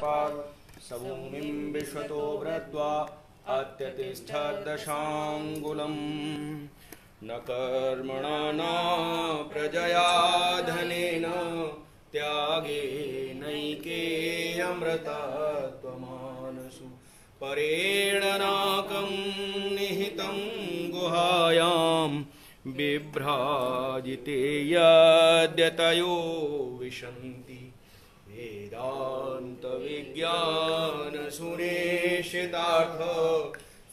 सर्पात् सभूमिं विश्वतो व्रत्वा अत्यतिष्ठद्दशाङ्गुलम् न कर्मणा न प्रजया धनेन त्यागेनैकेऽमृतत्वमानसु परेण नाकं निहितं गुहायां बिभ्राजिते यद्यतयो विशन्ति वेदान्तविज्ञानसुनिश्चितार्थ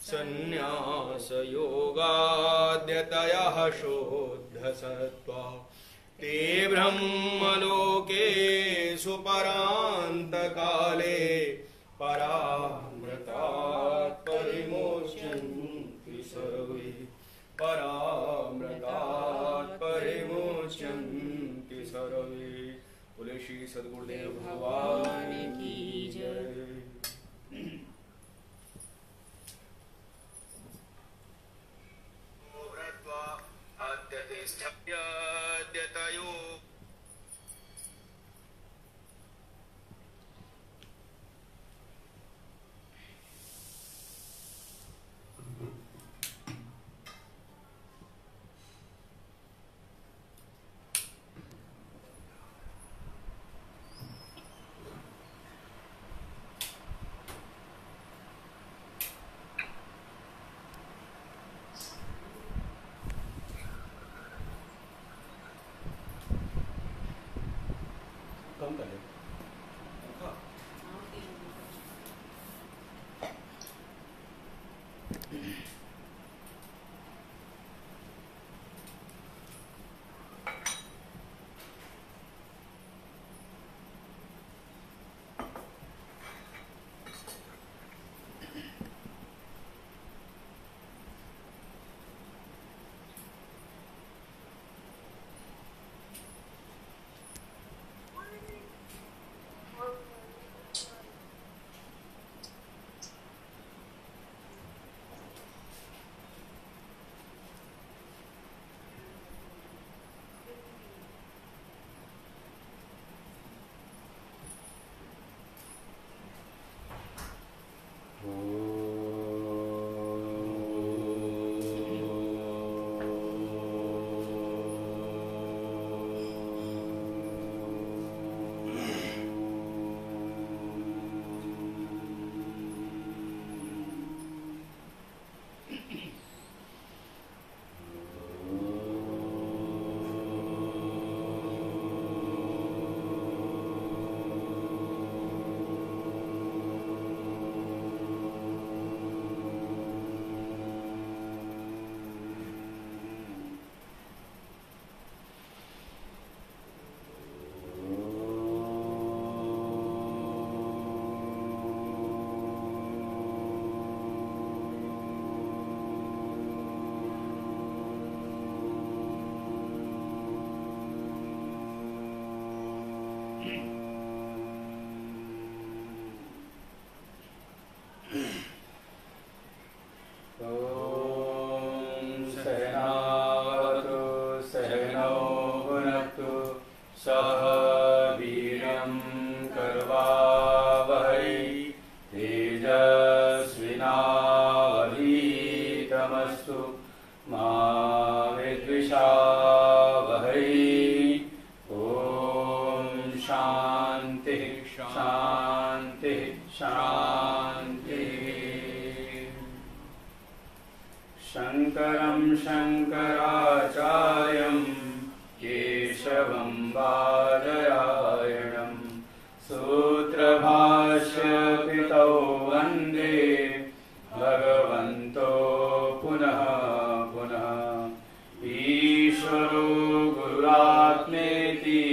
संन्यासयोगाद्यतयः शुद्धसत्त्वा ते ब्रह्मलोकेषु परान्तकाले परामृतात् परिमोच्यन्ति सर्वे परामृतात् परिमोच्यन्ति सर्वे। बोले श्री सद्गुरुदेव भगवान की जय। अद्यतिष्ठ्यद्यतयो कम कर ले। सह वीर्यं कर्वावहै तेजस्विनावधीतमस्तु मा विद्विषावहै। ॐ शान्ति शान्ति शान्तिः। शङ्करं शङ्कराचार्यं केशवं बादरायणं सूत्रभाष्यकृतौ वन्दे भगवन्तो पुनः पुनः। ईश्वरो गुरुरात्मेति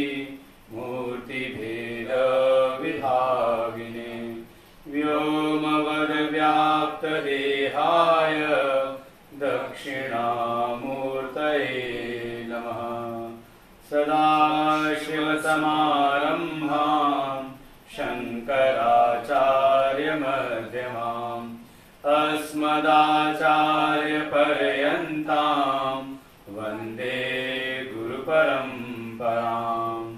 मूर्तिभेदविभागिने व्योमवद्व्याप्तदेहाय दक्षिणामूर्तये नमः। सदाशिवसमारम्भां शङ्कराचार्यमध्यमाम् अस्मदाचार्यपर्यन्तां वन्दे गुरुपरम्पराम्।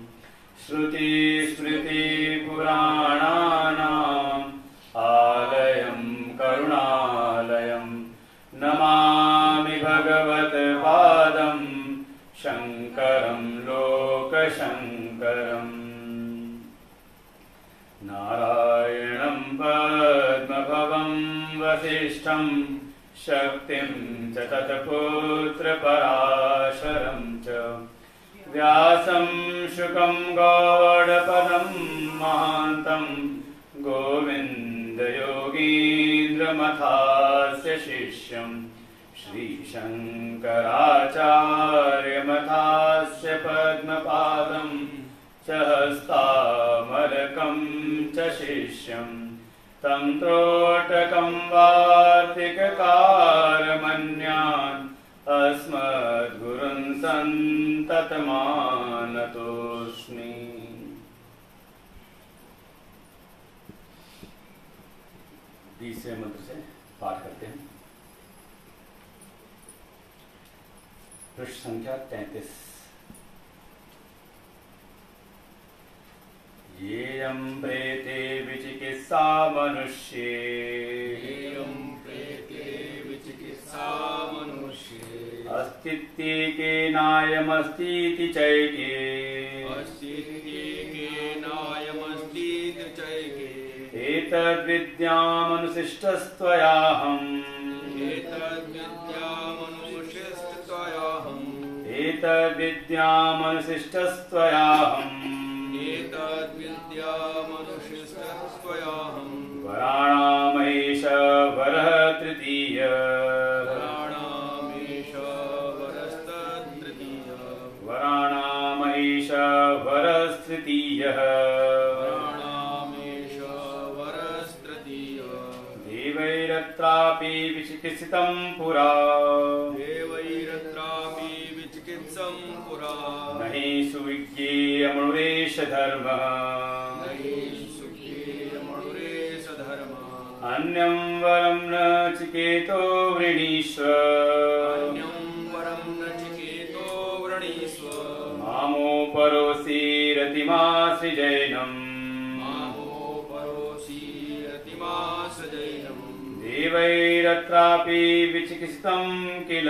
श्रुतिस्मृतिपुराणानाम् नारायणं पद्मभवं वसिष्ठं शक्तिं च तत्पुत्रपराशरं च व्यासं शुकं गौडपदं महान्तं गोविन्दयोगीन्द्रमथास्य शिष्यं श्रीशङ्कराचार्यमथास्य पद्मपादं च हस्तामलकं च शिष्यं तन्त्रोटकं वार्तिककारमन्यान् अस्मद्गुरुन् सन्ततमानतोऽस्मि। बीसवें मंत्र से पाठ करते हैं। पृष्ठ संख्या 33। येयं प्रेते विचिकित्सा मनुष्ये अस्तित्ये नायमस्तीति चैके एतद्विद्यामनुशिष्टस्त्वयाहम् वराणामैष वरः तृतीय वराणामैष वरस्तृतीयः देवैरत्रापि विचिकित्सितं पुरा नहि सुविज्ञेयमणुरेश धर्मः अन्यं वरं न चिकेतो वृणीष्व मामोपरोऽसि रतिमासृजैनम् देवैरत्रापि विचिकित्सितं किल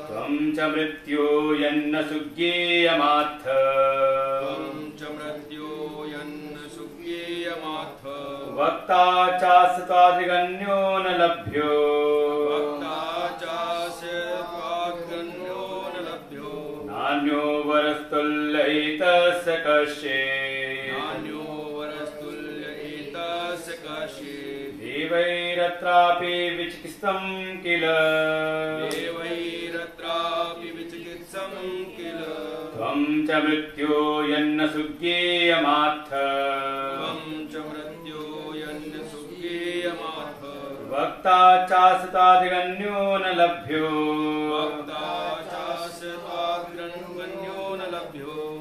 त्वं च मृत्यो यन्न सुज्ञेयमात्थ वक्ता चास्त्वाधिगण्यो न लभ्यो नान्यो वरस्तुल्यैतस्य कश्चित् देवैरत्रापि विचिकित्सितं किल त्वं च मृत्यो यन्न सुज्ञेयमात्थ वक्ता चास्त्वाधिगण्यो न लभ्यो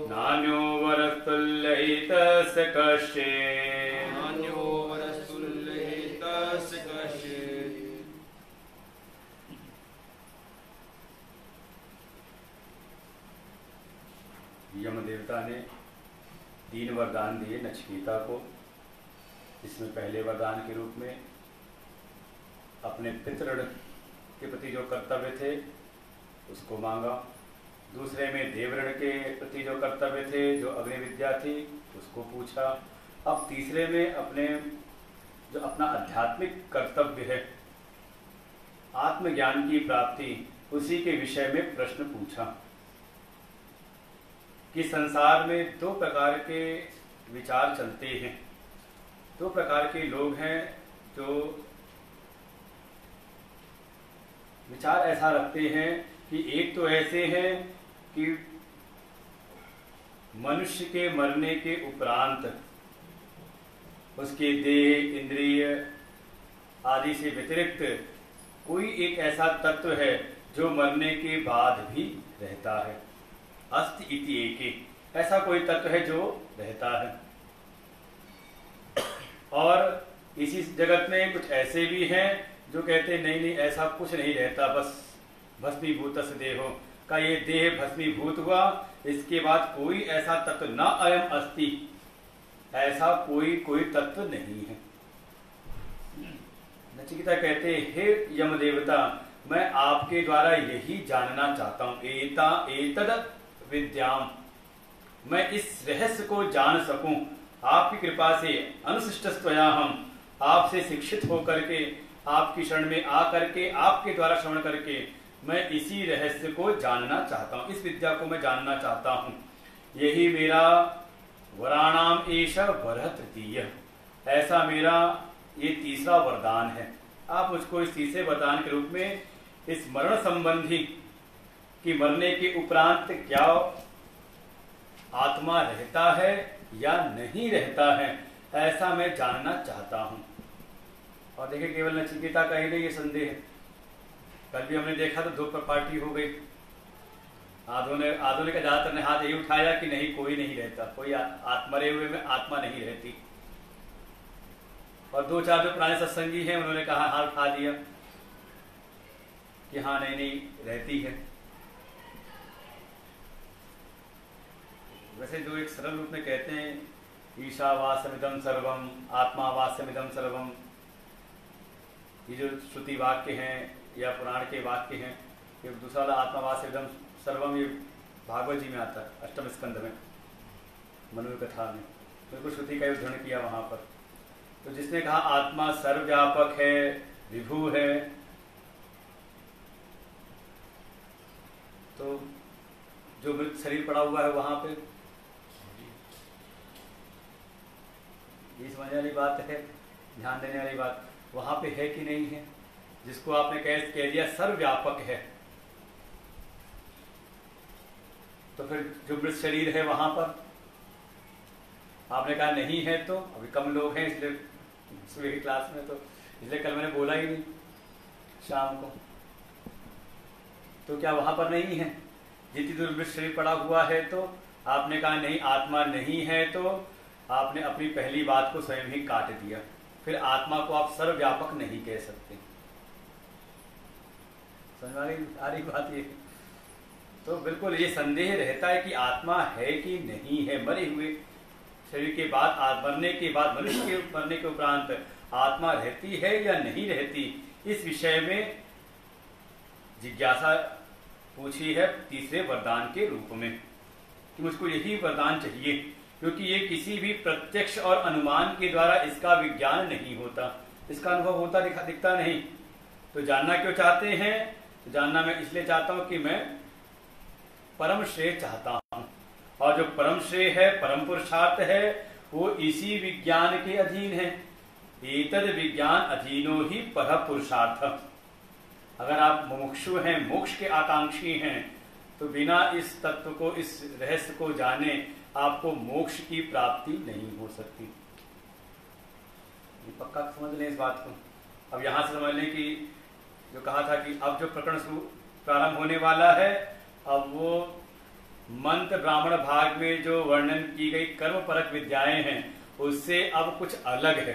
नान्यो वरस्तुल्यैतस्य कश्चित्। यम देवता ने 3 वरदान दिए नचिकेता को। इसमें पहले वरदान के रूप में अपने पितृण के प्रति जो कर्तव्य थे उसको मांगा। दूसरे में देवऋण के प्रति जो कर्तव्य थे, जो अग्नि विद्या थी, उसको पूछा। अब तीसरे में अपना आध्यात्मिक कर्तव्य है, आत्मज्ञान की प्राप्ति, उसी के विषय में प्रश्न पूछा कि संसार में 2 प्रकार के विचार चलते हैं। 2 प्रकार के लोग हैं जो विचार ऐसा रखते हैं कि एक तो ऐसे हैं कि मनुष्य के मरने के उपरांत उसके देह, इंद्रिय आदि से व्यतिरिक्त कोई एक ऐसा तत्व है जो मरने के बाद भी रहता है। अस्ति इति एके, ऐसा कोई तत्व है जो रहता है। और इसी जगत में कुछ ऐसे भी हैं जो कहते नहीं नहीं ऐसा कुछ नहीं रहता, बस भस्मीभूतस्य देहो का ये देह भस्मीभूत हुआ, इसके बाद कोई ऐसा तत्व न अयम अस्ति, ऐसा कोई तत्व नहीं है। नचिकेता कहते हे यम देवता, मैं आपके द्वारा यही जानना चाहता हूं। एतद विद्याम, मैं इस रहस्य को जान सकूं, आपकी कृपा से अनुशिष्टस्त्वया हम आपसे शिक्षित होकर के आपकी शरण में आकर के आपके द्वारा श्रवण करके मैं इसी रहस्य को जानना चाहता हूं, इस विद्या को मैं जानना चाहता हूं। यही मेरा वराणाम एष वरः तृतीय, ऐसा मेरा ये तीसरा वरदान है। आप मुझको इस तीसरे वरदान के रूप में इस मरण संबंधी कि मरने के उपरांत क्या आत्मा रहता है या नहीं रहता है, ऐसा मैं जानना चाहता हूं। और देखिए केवल नचिकेता का ही नहीं ये संदेह है, कल भी हमने देखा तो 2 पार्टी हो गई। आधों ने का ज्यादातर ने हाथ यही उठाया कि नहीं कोई नहीं रहता, कोई मरे हुए में आत्मा नहीं रहती। और 2-4 जो पुराने सत्संगी हैं उन्होंने कहा हाथ उठा दिया कि हाँ नहीं रहती है। वैसे जो एक सरल रूप में कहते हैं ईशावास्यमिदं सर्वम, आत्मावास्यमिदं सर्वम, ये जो श्रुति वाक्य हैं या पुराण के वाक्य हैं, ये दूसरा वाला आत्मावास्यमिदं सर्वम ये भागवत जी में आता है, 8वें स्कंध में मनु कथा में, बिल्कुल श्रुति का उद्धरण किया वहां पर। तो जिसने कहा आत्मा सर्वव्यापक है, विभु है, तो जो मृत शरीर पड़ा हुआ है वहां पे ये समझने वाली बात है, ध्यान देने वाली बात, वहां पे है कि नहीं है। जिसको आपने कह दिया सर्वव्यापक है, तो फिर जो मृत शरीर है वहां पर आपने कहा नहीं है, तो अभी कम लोग हैं इसलिए सुबह की क्लास में, तो इसलिए कल मैंने बोला ही नहीं शाम को। तो क्या वहां पर नहीं है? जितनी दूर मृत शरीर पड़ा हुआ है तो आपने कहा नहीं आत्मा नहीं है, तो आपने अपनी पहली बात को स्वयं ही काट दिया। फिर आत्मा को आप सर्वव्यापक नहीं कह सकते। समझ आ रही बात ये? तो बिल्कुल ये संदेह रहता है कि आत्मा है कि नहीं है। मरे हुए शरीर के बाद, मरने के बाद, मनुष्य के मरने के उपरांत आत्मा रहती है या नहीं रहती, इस विषय में जिज्ञासा पूछी है तीसरे वरदान के रूप में कि मुझको यही वरदान चाहिए, क्योंकि ये किसी भी प्रत्यक्ष और अनुमान के द्वारा इसका विज्ञान नहीं होता, इसका अनुभव होता दिखता नहीं। तो जानना क्यों चाहते हैं? तो जानना मैं इसलिए चाहता हूं कि मैं परम श्रेय चाहता हूं, और जो परम श्रेय है, परम पुरुषार्थ है, वो इसी विज्ञान के अधीन है। एतद विज्ञान अधीनो ही पर पुरुषार्थ। अगर आप मुमुक्षु हैं, मोक्ष के आकांक्षी हैं, तो बिना इस तत्व को, इस रहस्य को जाने आपको मोक्ष की प्राप्ति नहीं हो सकती। पक्का समझ लें इस बात को। अब यहां से समझ लें कि जो कहा था कि अब जो प्रकरण प्रारंभ होने वाला है, अब वो मंत्र ब्राह्मण भाग में जो वर्णन की गई कर्म परक विद्याएं हैं उससे अब कुछ अलग है।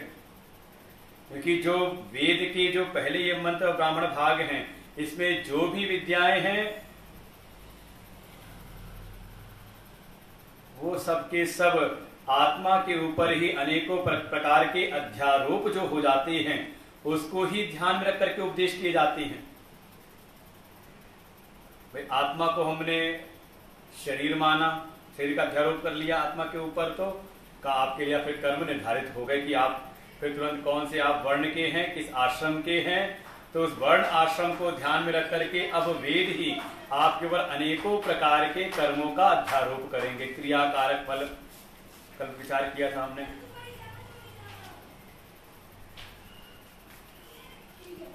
क्योंकि जो वेद के जो पहले ये मंत्र ब्राह्मण भाग हैं, इसमें जो भी विद्याएं हैं वो सब के सब आत्मा के ऊपर ही अनेकों प्रकार के अध्यारोप जो हो जाते हैं उसको ही ध्यान में रख करके उपदेश किए जाते हैं। भाई आत्मा को हमने शरीर माना, शरीर का अध्यारोप कर लिया आत्मा के ऊपर, तो का आपके लिए फिर कर्म निर्धारित हो गए कि आप फिर तुरंत कौन से आप वर्ण के हैं, किस आश्रम के हैं। तो उस वर्ण आश्रम को ध्यान में रख करके अब वेद ही आपके ऊपर अनेकों प्रकार के कर्मों का अध्यारोप करेंगे। क्रिया कारक फल कल विचार किया था हमने।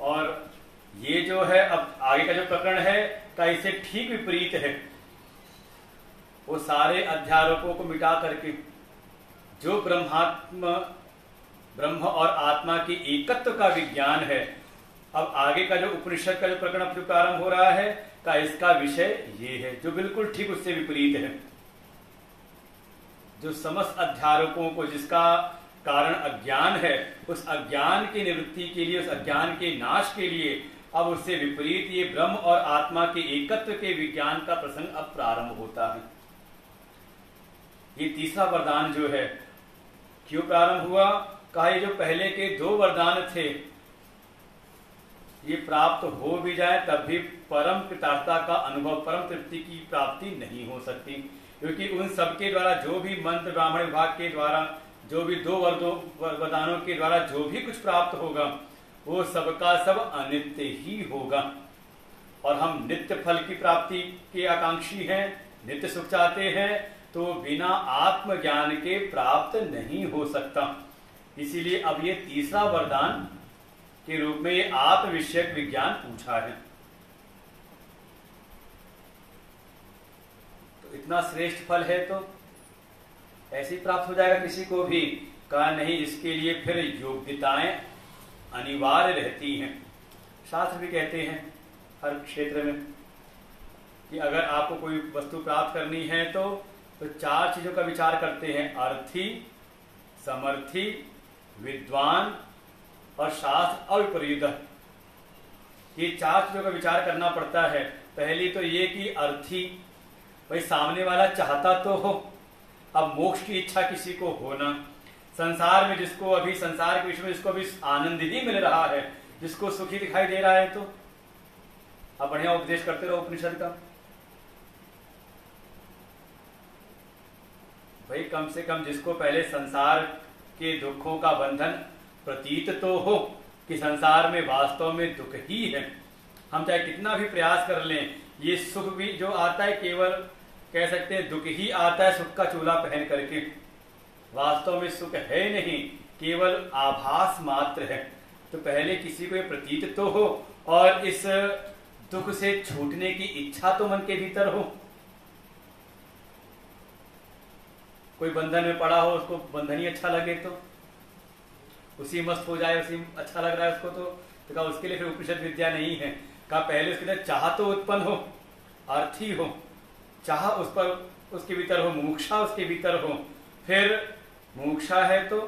और ये जो है अब आगे का जो प्रकरण है का इससे ठीक विपरीत है। वो सारे अध्यारोपों को मिटा करके जो ब्रह्म और आत्मा की एकत्व का विज्ञान है, अब आगे का जो उपनिषद का जो प्रकरण अब जो प्रारंभ हो रहा है का इसका विषय ये है, जो बिल्कुल ठीक उससे विपरीत है। जो समस्त अध्यारोपों को, जिसका कारण अज्ञान है, उस अज्ञान की निवृत्ति के लिए, उस अज्ञान के नाश के लिए अब उससे विपरीत ये ब्रह्म और आत्मा के एकत्व के विज्ञान का प्रसंग अब प्रारंभ होता है। ये तीसरा वरदान जो है क्यों प्रारंभ हुआ? कहा ये जो पहले के 2 वरदान थे ये प्राप्त हो भी जाए तब भी परम कृतार्थता का अनुभव, परम तृप्ति की प्राप्ति नहीं हो सकती। क्योंकि उन सबके द्वारा जो भी मंत्र ब्राह्मण विभाग के द्वारा जो भी 2 वरदानों के द्वारा जो भी कुछ प्राप्त होगा वो सबका सब अनित्य ही होगा। और हम नित्य फल की प्राप्ति के आकांक्षी हैं, नित्य सुख चाहते हैं, तो बिना आत्मज्ञान के प्राप्त नहीं हो सकता। इसीलिए अब ये तीसरा वरदान के रूप में ये आत्म विषयक विज्ञान पूछा है। तो इतना श्रेष्ठ फल है तो ऐसे ही प्राप्त हो जाएगा किसी को भी? कहा नहीं, इसके लिए फिर योग्यताएं अनिवार्य रहती हैं। शास्त्र भी कहते हैं हर क्षेत्र में कि अगर आपको कोई वस्तु प्राप्त करनी है तो 4 चीजों का विचार करते हैं: अर्थी, समर्थी, विद्वान और शास्त्र अविपरीत। ये 4 चीजों का विचार करना पड़ता है। पहली तो ये कि अर्थी, भाई सामने वाला चाहता तो हो। अब मोक्ष की इच्छा किसी को होना, संसार में जिसको अभी संसार के विषय में जिसको अभी आनंद ही मिल रहा है, जिसको सुखी दिखाई दे रहा है, तो अब बढ़िया उपदेश करते रहो उपनिषद का। भाई कम से कम जिसको पहले संसार के दुखों का बंधन प्रतीत तो हो कि संसार में वास्तव में दुख ही है। हम चाहे कितना भी प्रयास कर लें, ये सुख भी जो आता है केवल कह सकते हैं दुख ही आता है, सुख का चूल्हा पहन करके। वास्तव में सुख है नहीं, केवल आभास मात्र है। तो पहले किसी को ये प्रतीत तो हो और इस दुख से छूटने की इच्छा तो मन के भीतर हो। कोई बंधन में पड़ा हो, उसको बंधन ही अच्छा लगे तो उसी मस्त हो जाए, उसी अच्छा लग रहा है उसको, तो कहा उसके लिए फिर उपनिषद विद्या नहीं है। कहा पहले उसके अंदर चाह तो उत्पन्न हो, अर्थी हो, चाह उस पर उसके भीतर हो, मुमुक्षा उसके भीतर हो। फिर मुमुक्षा है तो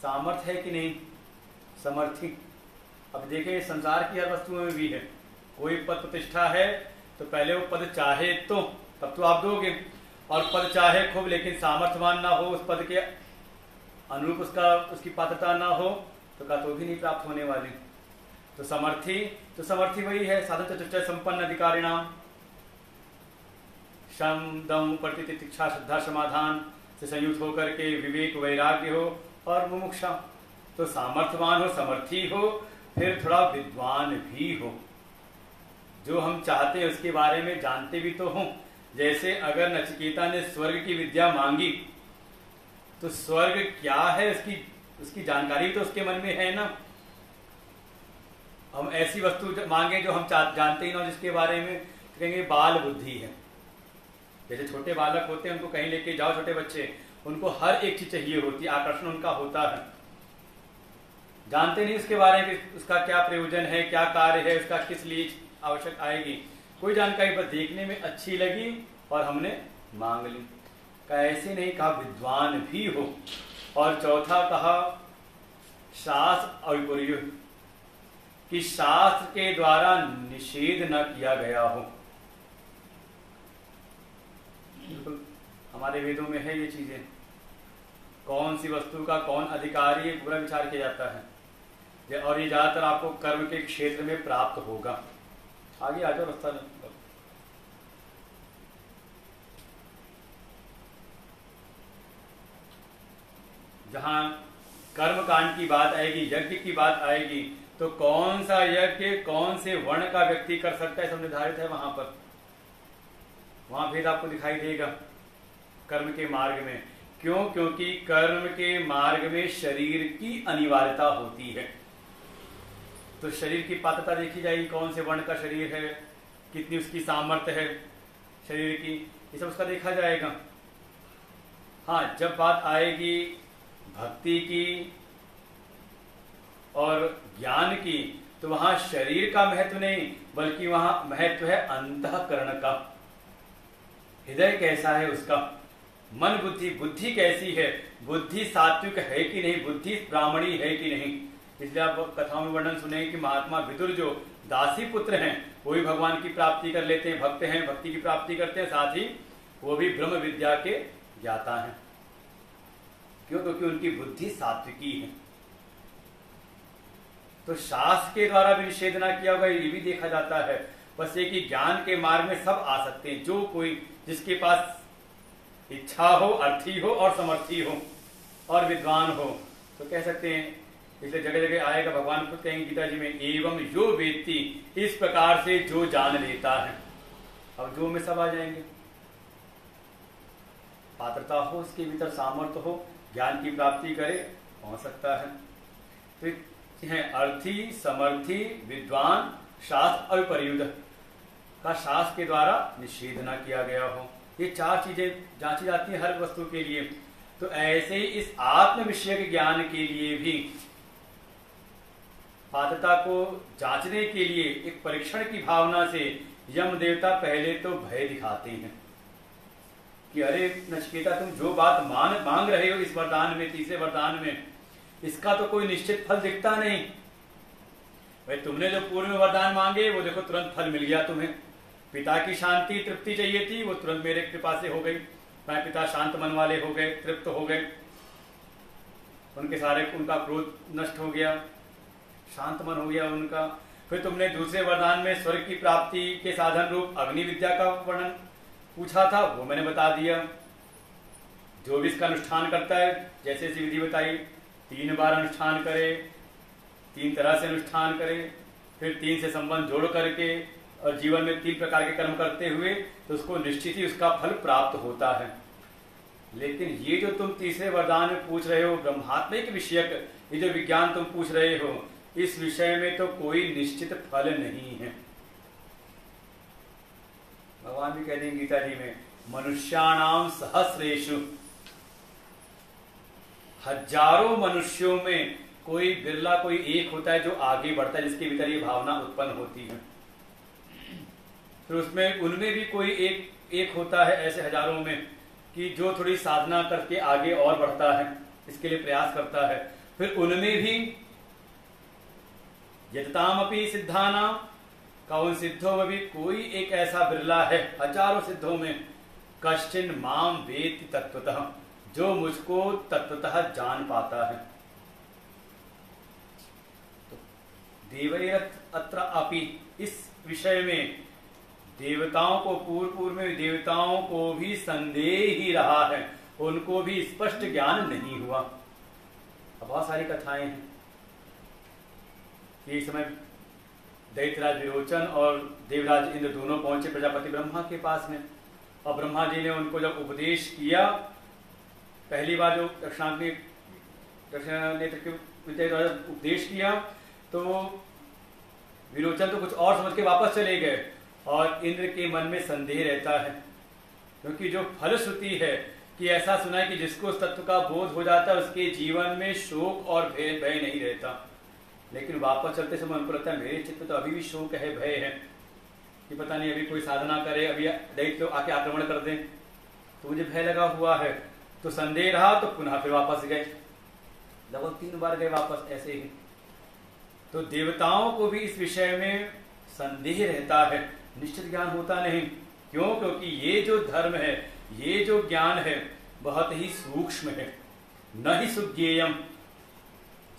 सामर्थ्य है कि नहीं, समर्थी। अब देखें संसार की हर वस्तुओं में भी है, कोई पद प्रतिष्ठा है तो पहले वो पद चाहे तो तब तो आप दोगे, और पद चाहे खूब लेकिन सामर्थ्यवान ना हो, उस पद के अनुरूप उसकी पात्रता ना हो, तो कहा तो भी नहीं प्राप्त होने वाली। तो समर्थी वही है साधन चतुष्टय संपन्न अधिकारिणाम, शम दम प्रतितिक्षा श्रद्धा समाधान से संयुक्त होकर के विवेक वैराग्य हो और मुमुक्षा। तो सामर्थ्यवान हो, समर्थी हो, फिर थोड़ा विद्वान भी हो, जो हम चाहते हैं उसके बारे में जानते भी तो हों। जैसे अगर नचिकेता ने स्वर्ग की विद्या मांगी तो स्वर्ग क्या है उसकी जानकारी तो उसके मन में है ना। हम ऐसी वस्तु मांगे जो हम जानते ही ना जिसके बारे में, तो कहेंगे बाल बुद्धि है। जैसे छोटे बालक होते हैं, उनको कहीं लेके जाओ, छोटे बच्चे, उनको हर एक चीज चाहिए होती है, आकर्षण उनका होता है, जानते नहीं उसके बारे में कि उसका क्या प्रयोजन है, क्या कार्य है, उसका किस लिए आवश्यक आएगी, कोई जानकारी बस देखने में अच्छी लगी और हमने मांग ली। कहा ऐसे नहीं, कहा विद्वान भी हो। और चौथा कहा शास्त्र अविपर्य, कि शास्त्र के द्वारा निषेध न किया गया हो। हमारे वेदों में है ये चीजें, कौन सी वस्तु का कौन अधिकारी, पूरा विचार किया जाता है। और ये ज्यादातर आपको कर्म के क्षेत्र में प्राप्त होगा। आगे आ जाओ रास्ता। जहां कर्म कांड की बात आएगी, यज्ञ की बात आएगी, तो कौन सा यज्ञ कौन से वर्ण का व्यक्ति कर सकता है सब निर्धारित है वहां पर। वहां भेद आपको दिखाई देगा कर्म के मार्ग में। क्यों? क्योंकि कर्म के मार्ग में शरीर की अनिवार्यता होती है। तो शरीर की पात्रता देखी जाएगी, कौन से वर्ण का शरीर है, कितनी उसकी सामर्थ्य है शरीर की, ये सब उसका देखा जाएगा। हाँ, जब बात आएगी भक्ति की और ज्ञान की, तो वहां शरीर का महत्व नहीं, बल्कि वहां महत्व है अंतःकरण का, हृदय कैसा है उसका, मन बुद्धि कैसी है, बुद्धि सात्विक है कि नहीं, बुद्धि ब्राह्मणी है कि नहीं। इसलिए आप कथाओं में वर्णन सुने कि महात्मा विदुर जो दासी पुत्र हैं वो भी भगवान की प्राप्ति कर लेते हैं, भक्त हैं, भक्ति की प्राप्ति करते हैं, साथ ही वो भी ब्रह्म विद्या के ज्ञाता हैं। क्यों? क्योंकि उनकी बुद्धि सात्विकी है। तो शास्त्र के द्वारा भी निषेध ना किया होगा, ये भी देखा जाता है। बस ये कि ज्ञान के मार्ग में सब आ सकते हैं, जो कोई जिसके पास इच्छा हो, अर्थी हो और समर्थी हो और विद्वान हो, तो कह सकते हैं। इसलिए जगह जगह आएगा, भगवान खुद कहेंगे गीता जी में, एवं यो वेत्ति, इस प्रकार से जो जान लेता है। अब जो में सब आ जाएंगे, पात्रता हो, उसके भीतर सामर्थ्य हो, ज्ञान की प्राप्ति करे, पहुंच सकता है। तो है अर्थी, समर्थी, विद्वान, शास्त्र और परियुक्त का शास्त्र के द्वारा निषेध न किया गया हो। ये चार चीजें जांची जाती हैं हर वस्तु के लिए। तो ऐसे ही इस आत्म विषयक ज्ञान के लिए भी पात्रता को जांचने के लिए एक परीक्षण की भावना से यम देवता पहले तो भय दिखाते हैं कि अरे नचिकेता, तुम जो बात मांग रहे हो इस वरदान में, तीसरे वरदान में, इसका तो कोई निश्चित फल दिखता नहीं। भाई तुमने जो पूर्व में वरदान मांगे वो देखो तुरंत फल मिल गया तुम्हें। पिता की शांति तृप्ति चाहिए थी, वो तुरंत मेरे कृपा से हो गई। मैं पिता शांत मन वाले हो गए, तृप्त हो गए, उनका क्रोध नष्ट हो गया, शांत मन हो गया उनका। फिर तुमने दूसरे वरदान में स्वर्ग की प्राप्ति के साधन रूप अग्नि विद्या का वर्णन पूछा था, वो मैंने बता दिया। जो भी इसका अनुष्ठान करता है, जैसे जैसी विधि बताई, 3 बार अनुष्ठान करे, 3 तरह से अनुष्ठान करे, फिर 3 से संबंध जोड़ करके और जीवन में 3 प्रकार के कर्म करते हुए, तो उसको निश्चित ही उसका फल प्राप्त होता है। लेकिन ये जो तुम तीसरे वरदान में पूछ रहे हो, ब्रह्मात्मिक विषयक ये जो विज्ञान तुम पूछ रहे हो, इस विषय में तो कोई निश्चित फल नहीं है। भगवान भी कहते हैं गीता जी में, मनुष्याणाम सहस्रेषु, हजारों मनुष्यों में कोई बिरला कोई एक होता है जो आगे बढ़ता है, जिसके भीतर ये भावना उत्पन्न होती है। फिर उसमें उनमें भी कोई एक होता है ऐसे हजारों में कि जो थोड़ी साधना करके आगे और बढ़ता है, इसके लिए प्रयास करता है। फिर उनमें भी यततामपि सिद्धानाम, का उन सिद्धों में भी कोई एक ऐसा बिरला है हजारों सिद्धों में, कश्चिन माम वेत्ति तत्वतः, जो मुझको तत्वतः जान पाता है। तो देवैरत अत्र अपि, इस विषय में देवताओं को पूर्व में देवताओं को भी संदेह ही रहा है, उनको भी स्पष्ट ज्ञान नहीं हुआ। अब बहुत सारी कथाएं हैं। एक समय दैत्यराज विरोचन और देवराज इंद्र दोनों पहुंचे प्रजापति ब्रह्मा के पास में, और ब्रह्मा जी ने उनको जब उपदेश किया, पहली बार जो दक्षिणानेत्र के उपदेश किया, तो विरोचन तो कुछ और समझ के वापस चले गए, और इंद्र के मन में संदेह रहता है, क्योंकि जो फलश्रुति है कि ऐसा सुना है कि जिसको उस तत्व का बोध हो जाता है उसके जीवन में शोक और भय नहीं रहता। लेकिन वापस चलते समय उनको लगता है मेरे चित्त में तो अभी भी शोक है, भय है, कि पता नहीं अभी कोई साधना करे, अभी दैत्य आके आक्रमण कर दें, तो मुझे भय लगा हुआ है। तो संदेह रहा, तो पुनः फिर वापस गए, लगभग 3 बार गए वापस ऐसे ही। तो देवताओं को भी इस विषय में संदेह रहता है, निश्चित ज्ञान होता नहीं। क्यों? क्योंकि ये जो धर्म है, ये जो ज्ञान है, बहुत ही सूक्ष्म है, न ही सुज्ञेयम,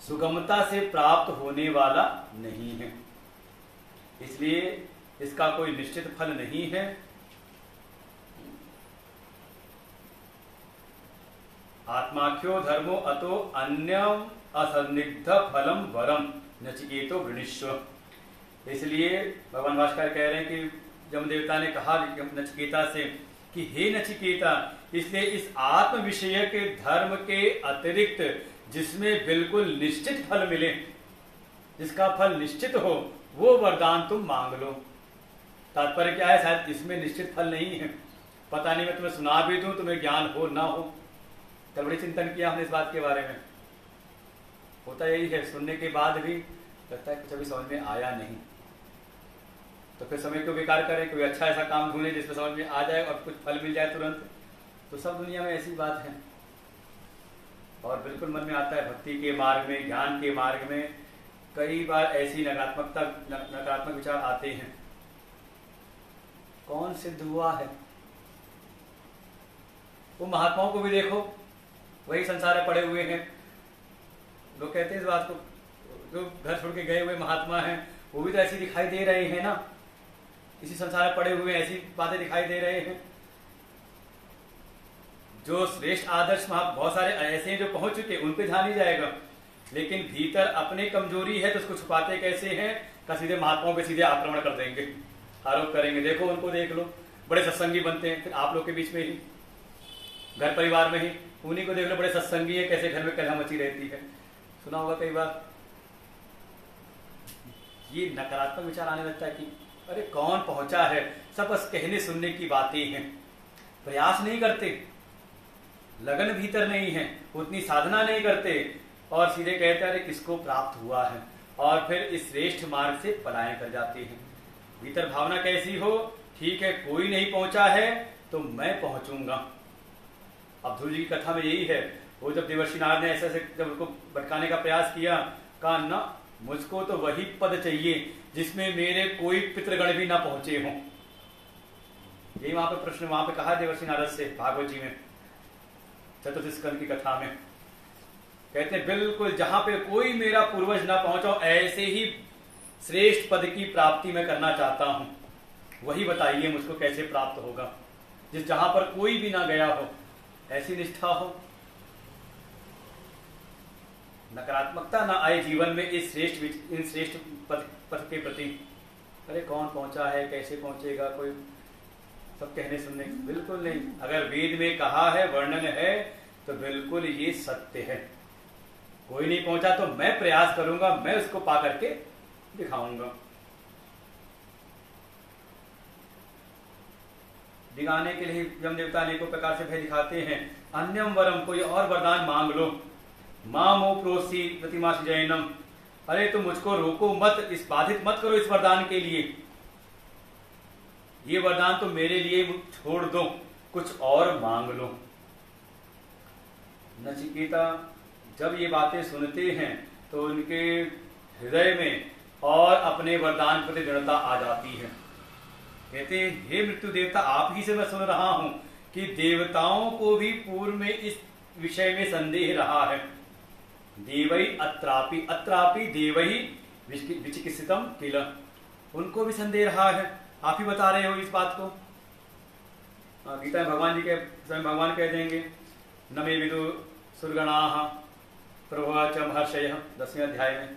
सुगमता से प्राप्त होने वाला नहीं है, इसलिए इसका कोई निश्चित फल नहीं है। आत्माख्यो धर्मो अतो अन्यम असन्निग्ध फलम वरम नचिकेतो वृणीष्व। इसलिए भगवान भास्कर कह रहे हैं कि यम देवता ने कहा नचिकेता से कि हे नचिकेता, इसलिए इस आत्म विषय के धर्म के अतिरिक्त जिसमें बिल्कुल निश्चित फल मिले, जिसका फल निश्चित हो, वो वरदान तुम मांग लो। तात्पर्य क्या है? शायद इसमें निश्चित फल नहीं है, पता नहीं मैं तुम्हें सुना भी दूं, तुम्हें ज्ञान हो ना हो। तो बड़ी चिंतन किया हमने इस बात के बारे में। होता यही है, सुनने के बाद भी लगता है कुछ अभी समझ में आया नहीं, तो फिर समय क्यों बेकार करें, कोई अच्छा ऐसा काम ढूंढे जिसमें समझ में आ जाए और कुछ फल मिल जाए तुरंत। तो सब दुनिया में ऐसी बात है, और बिल्कुल मन में आता है भक्ति के मार्ग में, ज्ञान के मार्ग में कई बार ऐसी नकारात्मक विचार आते हैं। कौन सिद्ध हुआ है? वो महात्माओं को भी देखो, वही संसार में पड़े हुए हैं। लोग कहते हैं इस बात को, जो घर छोड़ के गए हुए महात्मा हैं वो भी तो ऐसी दिखाई दे रहे हैं ना, इसी संसार में पड़े हुए ऐसी बातें दिखाई दे रहे हैं। जो श्रेष्ठ आदर्श बहुत सारे ऐसे हैं जो पहुंच चुके, उन पे ध्यान नहीं जाएगा। लेकिन भीतर अपनी कमजोरी है तो उसको छुपाते कैसे हैं, का सीधे महात्माओं पे सीधे आक्रमण कर देंगे, आरोप करेंगे। देखो उनको देख लो, बड़े सत्संगी बनते हैं, फिर आप लोग के बीच में ही, घर परिवार में ही उन्हीं को देख लो, बड़े सत्संगी है, कैसे घर में कलह मची रहती है। सुना होगा कई बार। ये नकारात्मक विचार आने लगता है कि अरे कौन पहुंचा है, सब बस कहने सुनने की बातें हैं, प्रयास नहीं करते, लगन भीतर नहीं है, उतनी साधना नहीं करते, और सीधे कहते हैं अरे किसको प्राप्त हुआ है, और फिर इस श्रेष्ठ मार्ग से पलायन कर जाते हैं। भीतर भावना कैसी हो, ठीक है कोई नहीं पहुंचा है तो मैं पहुंचूंगा। अब ध्रुव जी की कथा में यही है, वो जब देवर्षि नारद ने ऐसे जब उनको भटकाने का प्रयास किया, कहा ना मुझको तो वही पद चाहिए जिसमें मेरे कोई पितृगण भी ना पहुंचे हों। यही वहां पे प्रश्न वहां पे कहा देवर्षि नारद से भागवत जी में, चतुर्थ स्कंद की कथा में कहते हैं बिल्कुल जहां पे कोई मेरा पूर्वज ना पहुंचा, ऐसे ही श्रेष्ठ पद की प्राप्ति मैं करना चाहता हूं, वही बताइए मुझको कैसे प्राप्त होगा, जिस जहां पर कोई भी ना गया हो, ऐसी निष्ठा हो, नकारात्मकता ना आए जीवन में इन श्रेष्ठ पद के प्रति। अरे कौन पहुंचा है, कैसे पहुंचेगा, कोई सब कहने सुनने, बिल्कुल नहीं। अगर वेद में कहा है, वर्णन है, तो बिल्कुल ये सत्य है। कोई नहीं पहुंचा तो मैं प्रयास करूंगा, मैं उसको पा करके दिखाऊंगा। दिखाने के लिए यम देवता अनेकों प्रकार से भय दिखाते हैं। अन्यम वरम, कोई और वरदान मांग लो। मां मो प्रोसी प्रतिमा जैनम, अरे तुम मुझको रोको मत, इस बाधित मत करो इस वरदान के लिए, ये वरदान तो मेरे लिए छोड़ दो, कुछ और मांग लो। नचिकेता जब ये बातें सुनते हैं तो उनके हृदय में और अपने वरदान प्रति दृढ़ता आ जाती है। कहते हैं हे मृत्यु देवता, आप ही से मैं सुन रहा हूं कि देवताओं को भी पूर्व में इस विषय में संदेह रहा है। देवई अत्रापि, अत्रापि देवई विचिकित्सितम किल, उनको भी संदेह रहा है, आप ही बता रहे हो इस बात को। गीता में भगवान जी के स्वयं भगवान कह देंगे न मे विदु सुरगणाः प्रभुवाच महर्षयः, 10वें अध्याय में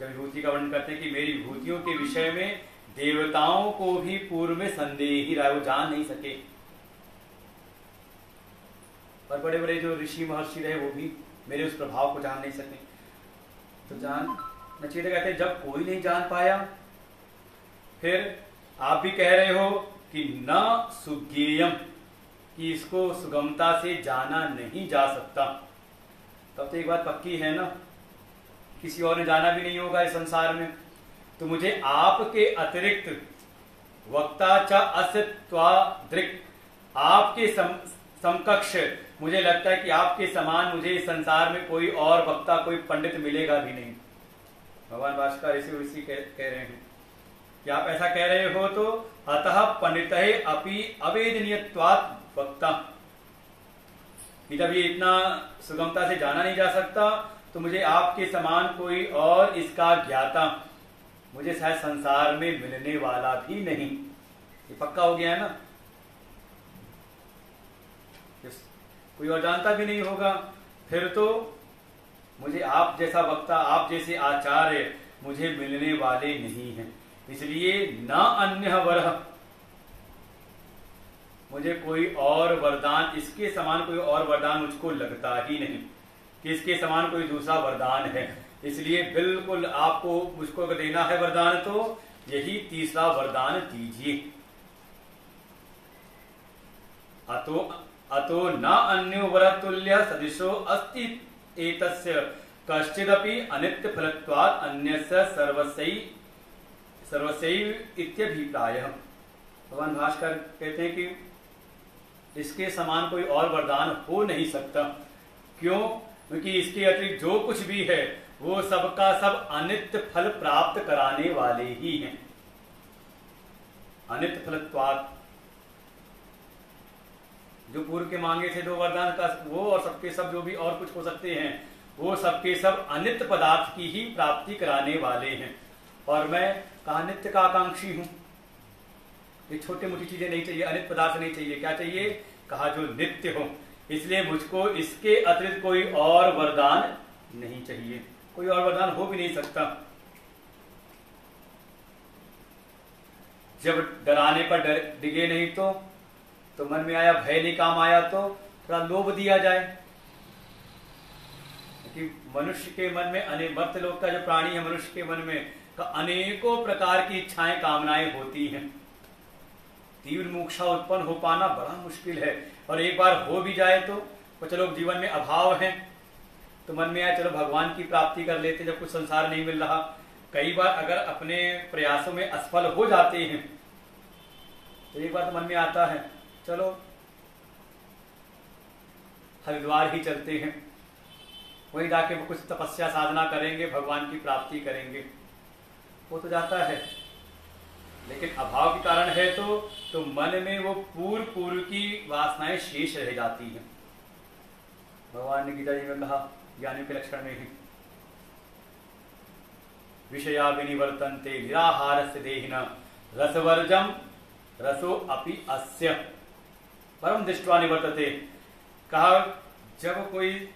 जब विभूति का वर्णन करते हैं कि मेरी विभूतियों के विषय में देवताओं को भी पूर्व में संदेह ही रहा, वो जान नहीं सके, और बड़े बड़े जो ऋषि महर्षि रहे वो भी मेरे उस प्रभाव को जान नहीं सके। तो जान नचिकेता कहते हैं जब कोई नहीं जान पाया, फिर आप भी कह रहे हो कि न सुज्ञेयम, कि इसको सुगमता से जाना नहीं जा सकता, तब तो एक बात पक्की है ना, किसी और ने जाना भी नहीं होगा इस संसार में। तो मुझे आपके अतिरिक्त वक्ता च अस्त्वादृक्, आपके समकक्ष मुझे लगता है कि आपके समान मुझे इस संसार में कोई और वक्ता, कोई पंडित मिलेगा भी नहीं। भगवान भास्कर इसी कह रहे हैं कि आप ऐसा कह रहे हो तो अतः पंडित अपि अवेदनीयत्वात् वक्ता, कि जब ये इतना सुगमता से जाना नहीं जा सकता तो मुझे आपके समान कोई और इसका ज्ञाता मुझे शायद संसार में मिलने वाला भी नहीं। ये पक्का हो गया है ना, कोई और जानता भी नहीं होगा, फिर तो मुझे आप जैसा वक्ता, आप जैसे आचार्य मुझे मिलने वाले नहीं हैं। इसलिए न अन्य वरह, मुझे कोई और वरदान, इसके समान कोई और वरदान मुझको लगता ही नहीं कि इसके समान कोई दूसरा वरदान है। इसलिए बिल्कुल आपको मुझको अगर देना है वरदान तो यही तीसरा वरदान दीजिए। अतो न अन्यो वरतुल्य सदृशो अस्ति एतस्य कश्चिदपि अनित्य फलत्वात् अन्यस्य सर्वस्यैव इत्यभिप्रायः। भगवान भास्कर कहते हैं कि इसके समान कोई और वरदान हो नहीं सकता। क्यों? क्योंकि इसके अतिरिक्त जो कुछ भी है वो सबका सब अनित्य फल प्राप्त कराने वाले ही हैं। अनित्य फलत्वात्, जो पूर्व के मांगे थे दो वरदान का वो और सबके सब जो भी और कुछ हो सकते हैं वो सबके सब अनित्य पदार्थ की ही प्राप्ति कराने वाले हैं। और मैं कहा नित्य का आकांक्षी हूं, ये छोटी मोटी चीजें नहीं चाहिए, अनित्य पदार्थ नहीं चाहिए। क्या चाहिए? कहा जो नित्य हो, इसलिए मुझको इसके अतिरिक्त कोई और वरदान नहीं चाहिए। कोई और वरदान हो भी नहीं सकता। जब डराने पर डिगे नहीं तो मन में आया, भय नहीं काम आया तो थोड़ा लोभ दिया जाए। कि मनुष्य के मन में मर्त्य लोक का जो प्राणी है, मनुष्य के मन में का अनेकों प्रकार की इच्छाएं कामनाएं होती हैं। तीव्र मोक्षा उत्पन्न हो पाना बड़ा मुश्किल है, और एक बार हो भी जाए तो चलो जीवन में अभाव है तो मन में आया चलो भगवान की प्राप्ति कर लेते जब कुछ संसार नहीं मिल रहा। कई बार अगर अपने प्रयासों में असफल हो जाते हैं तो एक बार तो मन में आता है चलो हरिद्वार ही चलते हैं, वहीं जाके वो कुछ तपस्या साधना करेंगे, भगवान की प्राप्ति करेंगे। वो तो जाता है, लेकिन अभाव के कारण है तो मन में वो पूर्व की वासनाएं शेष रह जाती हैं। भगवान ने गीता जी में कहा, ज्ञानियों के लक्षण में ही, विषया विनिवर्तन्ते निराहारस्य देहिनः रसवर्जम रसो अपि अस्य परम दृष्ट्वा निवर्तते। कहा जब कोई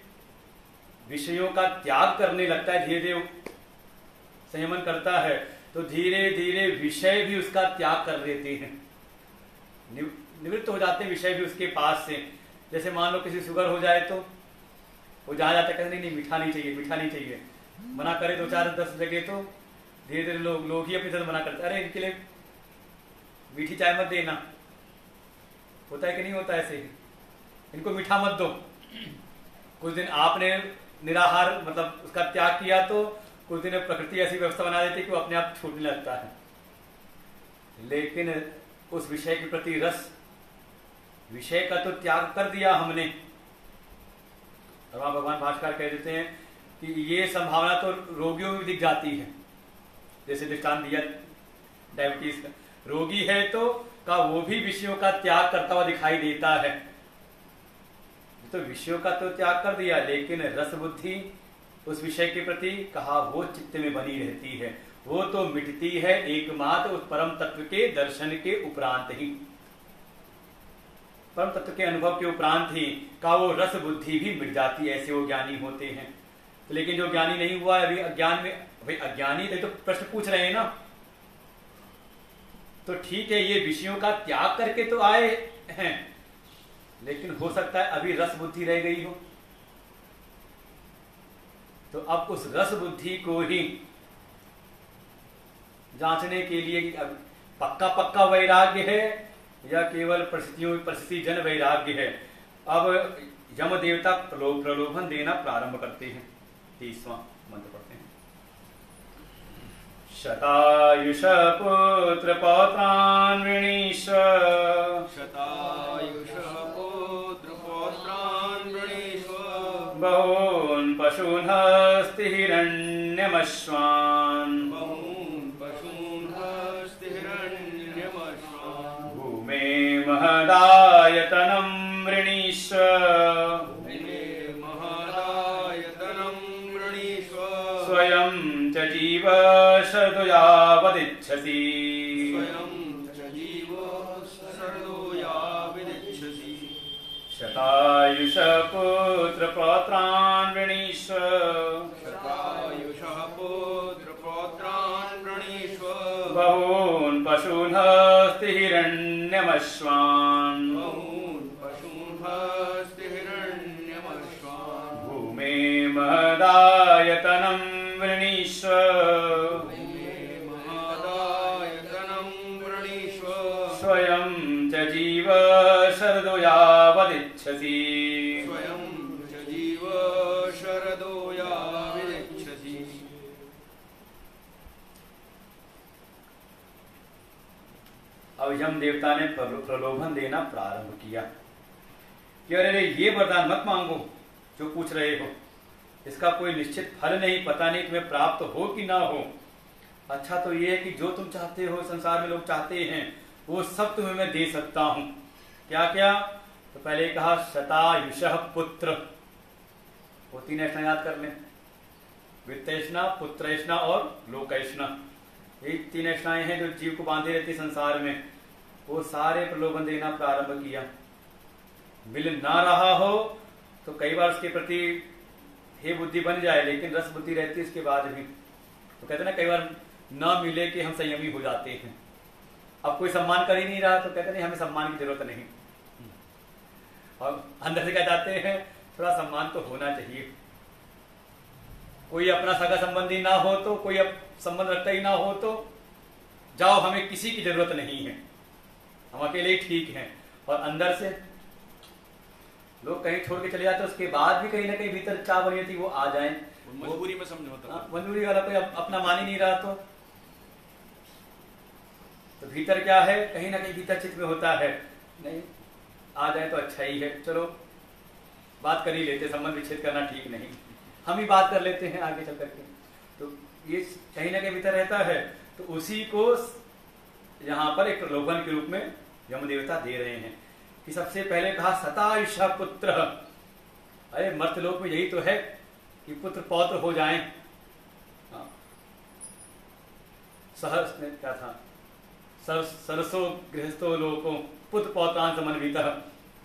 विषयों का त्याग करने लगता है, धीरे धीरे संयमन करता है, तो धीरे धीरे विषय भी उसका त्याग कर देते हैं, निवृत्त हो जाते हैं विषय भी उसके पास से। जैसे मान लो किसी शुगर हो जाए तो वो जहाँ जाता कहते नहीं मीठा नहीं चाहिए, मीठा नहीं चाहिए, मना करे 2-4-10 जगह तो धीरे धीरे लोग ही अपनी तरफ मना करते, अरे इनके लिए मीठी चाय मत देना। होता है कि नहीं होता ऐसे ही, इनको मीठा मत दो। कुछ दिन आपने निराहार मतलब उसका त्याग किया तो कुछ दिन प्रकृति ऐसी व्यवस्था बना देती कि वो अपने आप छूटने लगता है। लेकिन उस विषय के प्रति रस, विषय का तो त्याग कर दिया हमने। और वहां भगवान भाष्यकार कह देते हैं कि ये संभावना तो रोगियों में दिख जाती है। जैसे दृष्टांत दिया डायबिटीज का, रोगी है तो का वो भी विषयों का त्याग करता हुआ दिखाई देता है। तो विषयों का तो त्याग कर दिया, लेकिन रस बुद्धि उस विषय के प्रति कहा वो चित्त में बनी रहती है। वो तो मिटती है एकमात्र उस परम तत्व के दर्शन के उपरांत ही, परम तत्व के अनुभव के उपरांत ही का वो रस बुद्धि भी मिट जाती है। ऐसे वो ज्ञानी होते हैं। तो लेकिन जो ज्ञानी नहीं हुआ है अभी अज्ञान में, भाई अज्ञानी थे तो प्रश्न पूछ रहे हैं ना, तो ठीक है ये विषयों का त्याग करके तो आए हैं, लेकिन हो सकता है अभी रस बुद्धि रह गई हो। तो अब उस रस बुद्धि को ही जांचने के लिए कि अब पक्का वैराग्य है या केवल परिस्थिति जन वैराग्य है। अब यम देवता प्रलोभन देना प्रारंभ करते हैं। 30वां मंत्र पढ़ते हैं। शतायुष पुत्र पौत्रान् वृणीष्व, शतायुष पुत्र पौत्रान् वृणीष्व, बहून् पशून् हस्ति हिरण्यमश्वान्, बहून् पशून् हस्ति हिरण्यमश्वान्, भूमे महदायतनं वृणीष्व, भूमे महदायतनं वृणीष्व, स्वयं च जीव शरदो यावदिच्छसि, स्वयं च जीव शरदो यावदिच्छसि। शतायुष पुत्र पौत्रान् वृणीष्व, शतायुषः पुत्र पौत्रान् वृणीष्व, बहून् पशून् हस्ति हिरण्यमश्वान्, बहून् पशून् हस्ति हिरण्यमश्वान्, भूमे महदायतनं वृणीष्व, भूमे महदायतनं वृणीष्व, स्वयं च जीव शरदो यावदिच्छसि, स्वयं च जीव शरदो यावदिच्छसि। अब यम देवता ने प्रलोभन देना प्रारंभ किया कि अरे ये वरदान मत मांगो जो पूछ रहे हो, इसका कोई निश्चित फल नहीं, पता नहीं तुम्हें प्राप्त हो कि ना हो। अच्छा तो ये है कि जो तुम चाहते हो, संसार में लोग चाहते हैं, वो सब तुम्हें मैं दे सकता हूं। क्या क्या? तो पहले कहा शतायुषः पुत्र, वो 3 ऐसा याद कर लें, वित्तैष्णा, पुत्रैष्णा और लोकैष्णा। ये 3 ऐष्णाएं हैं जो जीव को बांधे रहती संसार में। वो सारे प्रलोभन देना प्रारंभ किया। मिल ना रहा हो तो कई बार उसके प्रति हे बुद्धि बन जाए, लेकिन रस बुद्धि रहती है उसके बाद भी। तो कहते ना कई बार ना मिले कि हम संयमी हो जाते हैं। अब कोई सम्मान कर ही नहीं रहा तो कहते नहीं हमें सम्मान की जरूरत नहीं, और अंदर से कह जाते हैं थोड़ा सम्मान तो होना चाहिए। कोई अपना सगा संबंधी ना हो तो, कोई अब संबंध रखता ही ना हो तो जाओ, हमें किसी की जरूरत नहीं है, हम अकेले ही ठीक हैं। और अंदर से लोग कहीं छोड़ के चले जाते, उसके बाद भी कहीं ना कहीं भीतर चाह बनी होती वो आ जाए, मजबूरी में समझौता, मजबूरी वाला कोई अपना मान ही नहीं रहा तो भीतर क्या है, कहीं ना कहीं भीतर चित्त में होता है नहीं आ जाए तो अच्छा ही है, चलो बात कर ही लेते, संबंध विच्छेद करना ठीक नहीं, हम ही बात कर लेते हैं आगे चल करके। तो ये कहीं ना कहीं भीतर रहता है, तो उसी को यहाँ पर एक प्रलोभन के रूप में यम देवता दे रहे हैं कि सबसे पहले कहा शतायुषा पुत्र। अरे मर्त्यलोक में यही तो है कि पुत्र पौत्र हो जाएं। सहस में क्या था, सरसो गृहस्थो लोको पुत्र पौत्रान समन्वित।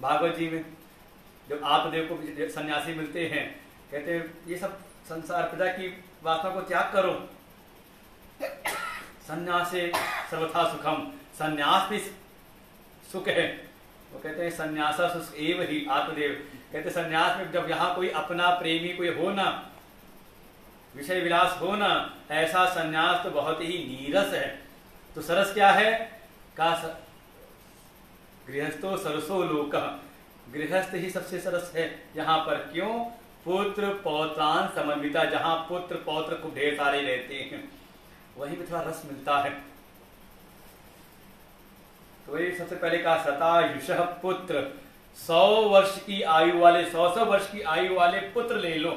भागवत जी में जब आत्मदेव को सन्यासी मिलते हैं, कहते हैं ये सब संसार प्रजा की वासना को त्याग करो, सन्यासे सर्वथा सुखम, सन्यास भी सुख है। वो कहते हैं सन्यासा सुख एव ही। आत्मदेव कहते सन्यास में जब यहाँ कोई अपना प्रेमी कोई हो ना, विषय विलास हो ना, ऐसा सन्यास तो बहुत ही नीरस है। तो सरस क्या है का गृहस्थो सरसो लोक, गृहस्थ ही सबसे सरस है यहाँ पर। क्यों? पुत्र पौत्रान समन्विता, जहाँ पुत्र पौत्र खूब ढेर सारे रहते हैं वहीं पे थोड़ा रस मिलता है। तो ये सबसे पहले कहा शतायुषः पुत्र, 100 वर्ष की आयु वाले, 100 वर्ष की आयु वाले पुत्र ले लो।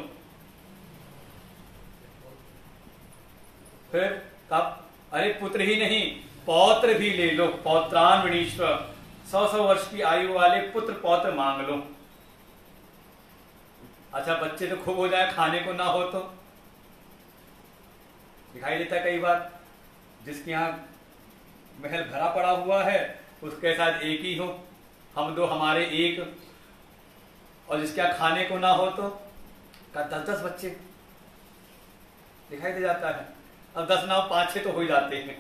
फिर कहा अरे पुत्र ही नहीं पौत्र भी ले लो, पौत्रान वृणीष्व, 100 वर्ष की आयु वाले पुत्र पौत्र मांग लो। अच्छा बच्चे तो खूब हो जाए, खाने को ना हो तो दिखाई देता है कई बार, जिसके यहाँ महल भरा पड़ा हुआ है उसके साथ एक ही हो, हम दो हमारे एक, और जिसके यहाँ खाने को ना हो तो 10-10 बच्चे दिखाई दे जाता है। अब 10 ना हो 5-6 तो हो ही जाते हैं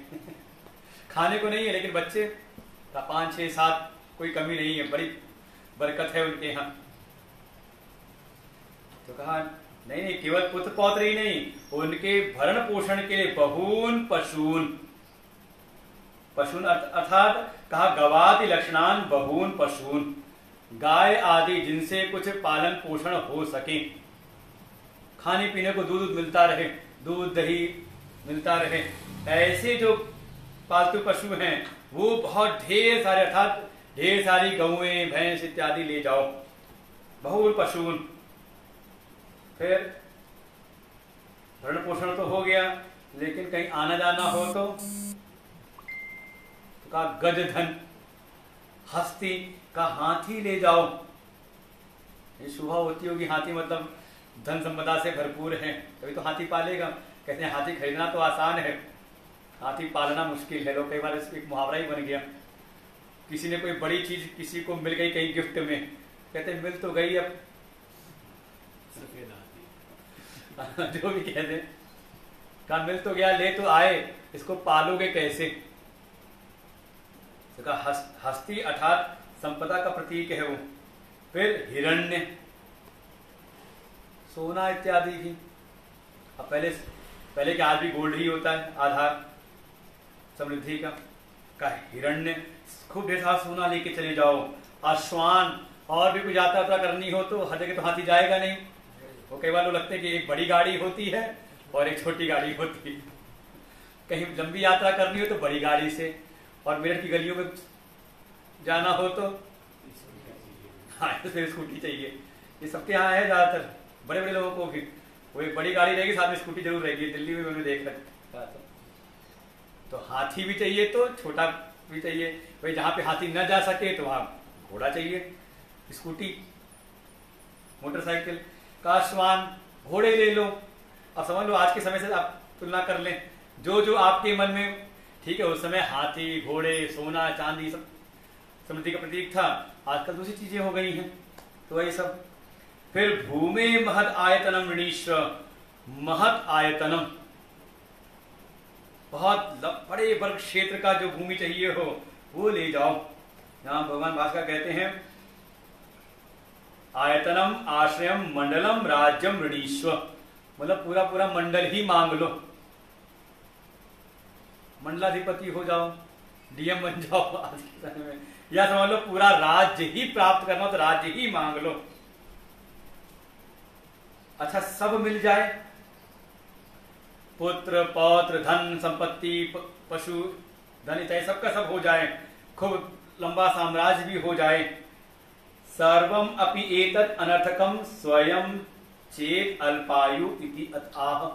खाने को नहीं है लेकिन बच्चे 5-6-7 कोई कमी नहीं है, बड़ी बरकत है उनके यहाँ। तो कहा नहीं नहीं केवल पुत्र पौत्र ही नहीं, उनके भरण पोषण के लिए बहून पशून, पशून अर्थात कहा गवादि लक्षणान बहून पशून, गाय आदि जिनसे कुछ पालन पोषण हो सके, खाने पीने को दूध मिलता रहे, दूध दही मिलता रहे, ऐसे जो पालतू पशु हैं वो बहुत ढेर सारे, अर्थात ढेर सारी गौएं भैंस इत्यादि ले जाओ, बहुल पशून। फिर भरण पोषण तो हो गया, लेकिन कहीं आना जाना हो तो कहा गजधन, हस्ती का हाथी ले जाओ। ये शुभ होती होगी, हाथी मतलब धन संपदा से भरपूर है, तभी तो हाथी पालेगा। कहते हैं हाथी खरीदना तो आसान है, हाथी पालना मुश्किल है। लोग कई बार इसको एक मुहावरा ही बन गया, किसी ने कोई बड़ी चीज किसी को मिल गई कहीं गिफ्ट में, कहते हैं मिल तो गई अब जो भी कहते हैं, कहा मिल तो गया, ले तो आए, इसको पालोगे कैसे? तो कहा हस्ती अर्थात संपदा का प्रतीक है वो। फिर हिरण्य, सोना इत्यादि भी। अब पहले के आज भी गोल्ड ही होता है आधार समृद्धि का हिरण्य, खूब ढेर सारा सोना लेके चले जाओ। अश्वान, और भी कुछ यात्रा करनी हो तो हर जगह तो हाथी जाएगा नहीं, वो कई बार लोग लगते हैं कि एक बड़ी गाड़ी होती है और एक छोटी गाड़ी होती है। कहीं लंबी यात्रा करनी हो तो बड़ी गाड़ी से, और मेरठ की गलियों में जाना हो तो हाँ तो फिर स्कूटी चाहिए। ये सबके यहाँ है ज्यादातर, बड़े बड़े लोगों को भी वो एक बड़ी गाड़ी रहेगी, साथ में स्कूटी जरूर रहेगी। दिल्ली में मैंने देख रखा तो हाथी भी चाहिए तो छोटा भी चाहिए, भाई जहाँ पे हाथी न जा सके तो वहाँ घोड़ा चाहिए, स्कूटी, मोटरसाइकिल। काश्वान, घोड़े ले लो। अब समझ लो आज के समय से आप तुलना कर लें, जो जो आपके मन में ठीक है, उस समय हाथी घोड़े सोना चांदी सब समृद्धि का प्रतीक था, आजकल दूसरी चीजें हो गई हैं, तो ये सब। फिर भूमे महद आयतनम ऋणीश्वर, महद आयतनम, बहुत बड़े वर्ग क्षेत्र का जो भूमि चाहिए हो वो ले जाओ। यहां भगवान भास्कर कहते हैं आयतनम आश्रयम मंडलम राज्यम ऋणीश्वर, मतलब पूरा पूरा मंडल ही मांग लो, मंडलाधिपति हो जाओ, डीएम बन जाओ आज के समय में, या समझ लो पूरा राज्य ही प्राप्त करना तो राज्य ही मांग लो। अच्छा सब मिल जाए, पुत्र पौत्र धन संपत्ति पशु धन इत्यादि सबका सब हो जाए, खूब लंबा साम्राज्य भी हो जाए। सर्वम अपि एतत् अनर्थकम स्वयं चेत अल्पायु इति अतआह,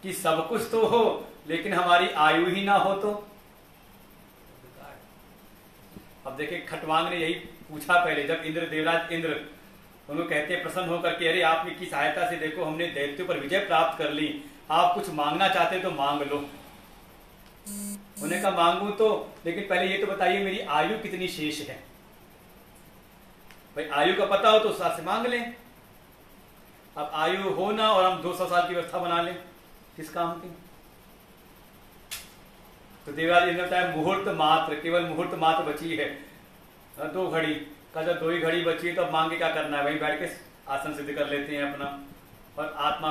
कि सब कुछ तो हो लेकिन हमारी आयु ही ना हो तो। अब देखिए खटवांग ने यही पूछा पहले, जब इंद्र देवराज इंद्र उन्होंने कहते प्रसन्न होकर के अरे आपने की सहायता से देखो हमने दैत्यों पर विजय प्राप्त कर ली, आप कुछ मांगना चाहते तो मांग लो। उन्होंने कहा मांगू तो, लेकिन पहले ये तो बताइए मेरी आयु कितनी शेष है। भाई आयु का पता हो तो उस हिसाब से मांग लें। अब आयु हो ना और हम 200 साल की व्यवस्था बना लें, किस काम की। तो देवराज इंद्र बताया मुहूर्त मात्र, केवल मुहूर्त मात्र बची है, 2 घड़ी का, जब 2 ही घड़ी बची है तो अब मांगे क्या करना है, वहीं बैठ के आसन सिद्ध कर लेते हैं अपना, और आत्मा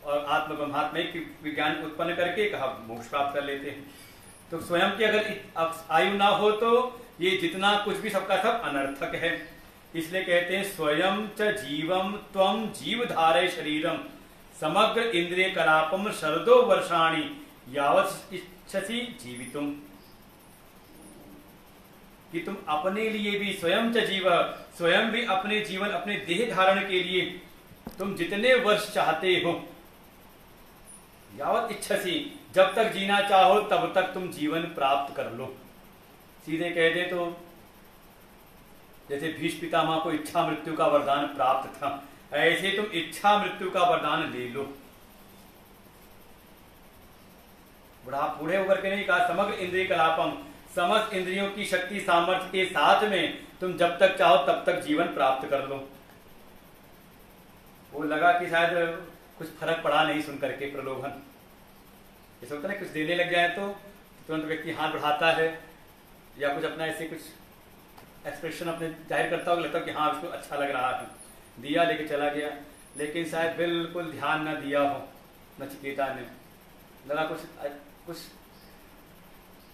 और आत्म ब्रह्मात्मिक विज्ञान उत्पन्न करके कहा मोक्ष प्राप्त कर लेते हैं। तो स्वयं की अगर आयु ना हो तो ये जितना कुछ भी सबका सब अनर्थक है। इसलिए कहते हैं स्वयं च जीवम त्वम जीव धारय शरीरम समग्र इंद्रिय कलापम शरदो वर्षाणी यावत् इच्छसि जीवितुम, कि तुम अपने लिए भी स्वयं च जीव, स्वयं भी अपने जीवन अपने देह धारण के लिए तुम जितने वर्ष चाहते हो, यावत् इच्छसि, जब तक जीना चाहो तब तक तुम जीवन प्राप्त कर लो। सीधे कह दे तो जैसे भीष्म पितामह को इच्छा मृत्यु का वरदान प्राप्त था, ऐसे तुम इच्छा मृत्यु का वरदान ले लो। बूढ़े होकर के नहीं कहा, समग्र इंद्रिय कलापम, समस्त इंद्रियों की शक्ति सामर्थ्य के साथ में तुम जब तक चाहो तब तक जीवन प्राप्त कर लो। वो लगा कि शायद कुछ फर्क पड़ा नहीं सुन करके प्रलोभन, ऐसा होता है कुछ देने लग जाए तो तुरंत व्यक्ति हाथ बढ़ाता है या कुछ अपना ऐसे कुछ एक्सप्रेशन अपने जाहिर करता हो, लगता है कि हाँ उसको अच्छा लग रहा है, दिया लेके चला गया, लेकिन शायद बिल्कुल ध्यान न दिया हो नचिकेता ने, लगा कुछ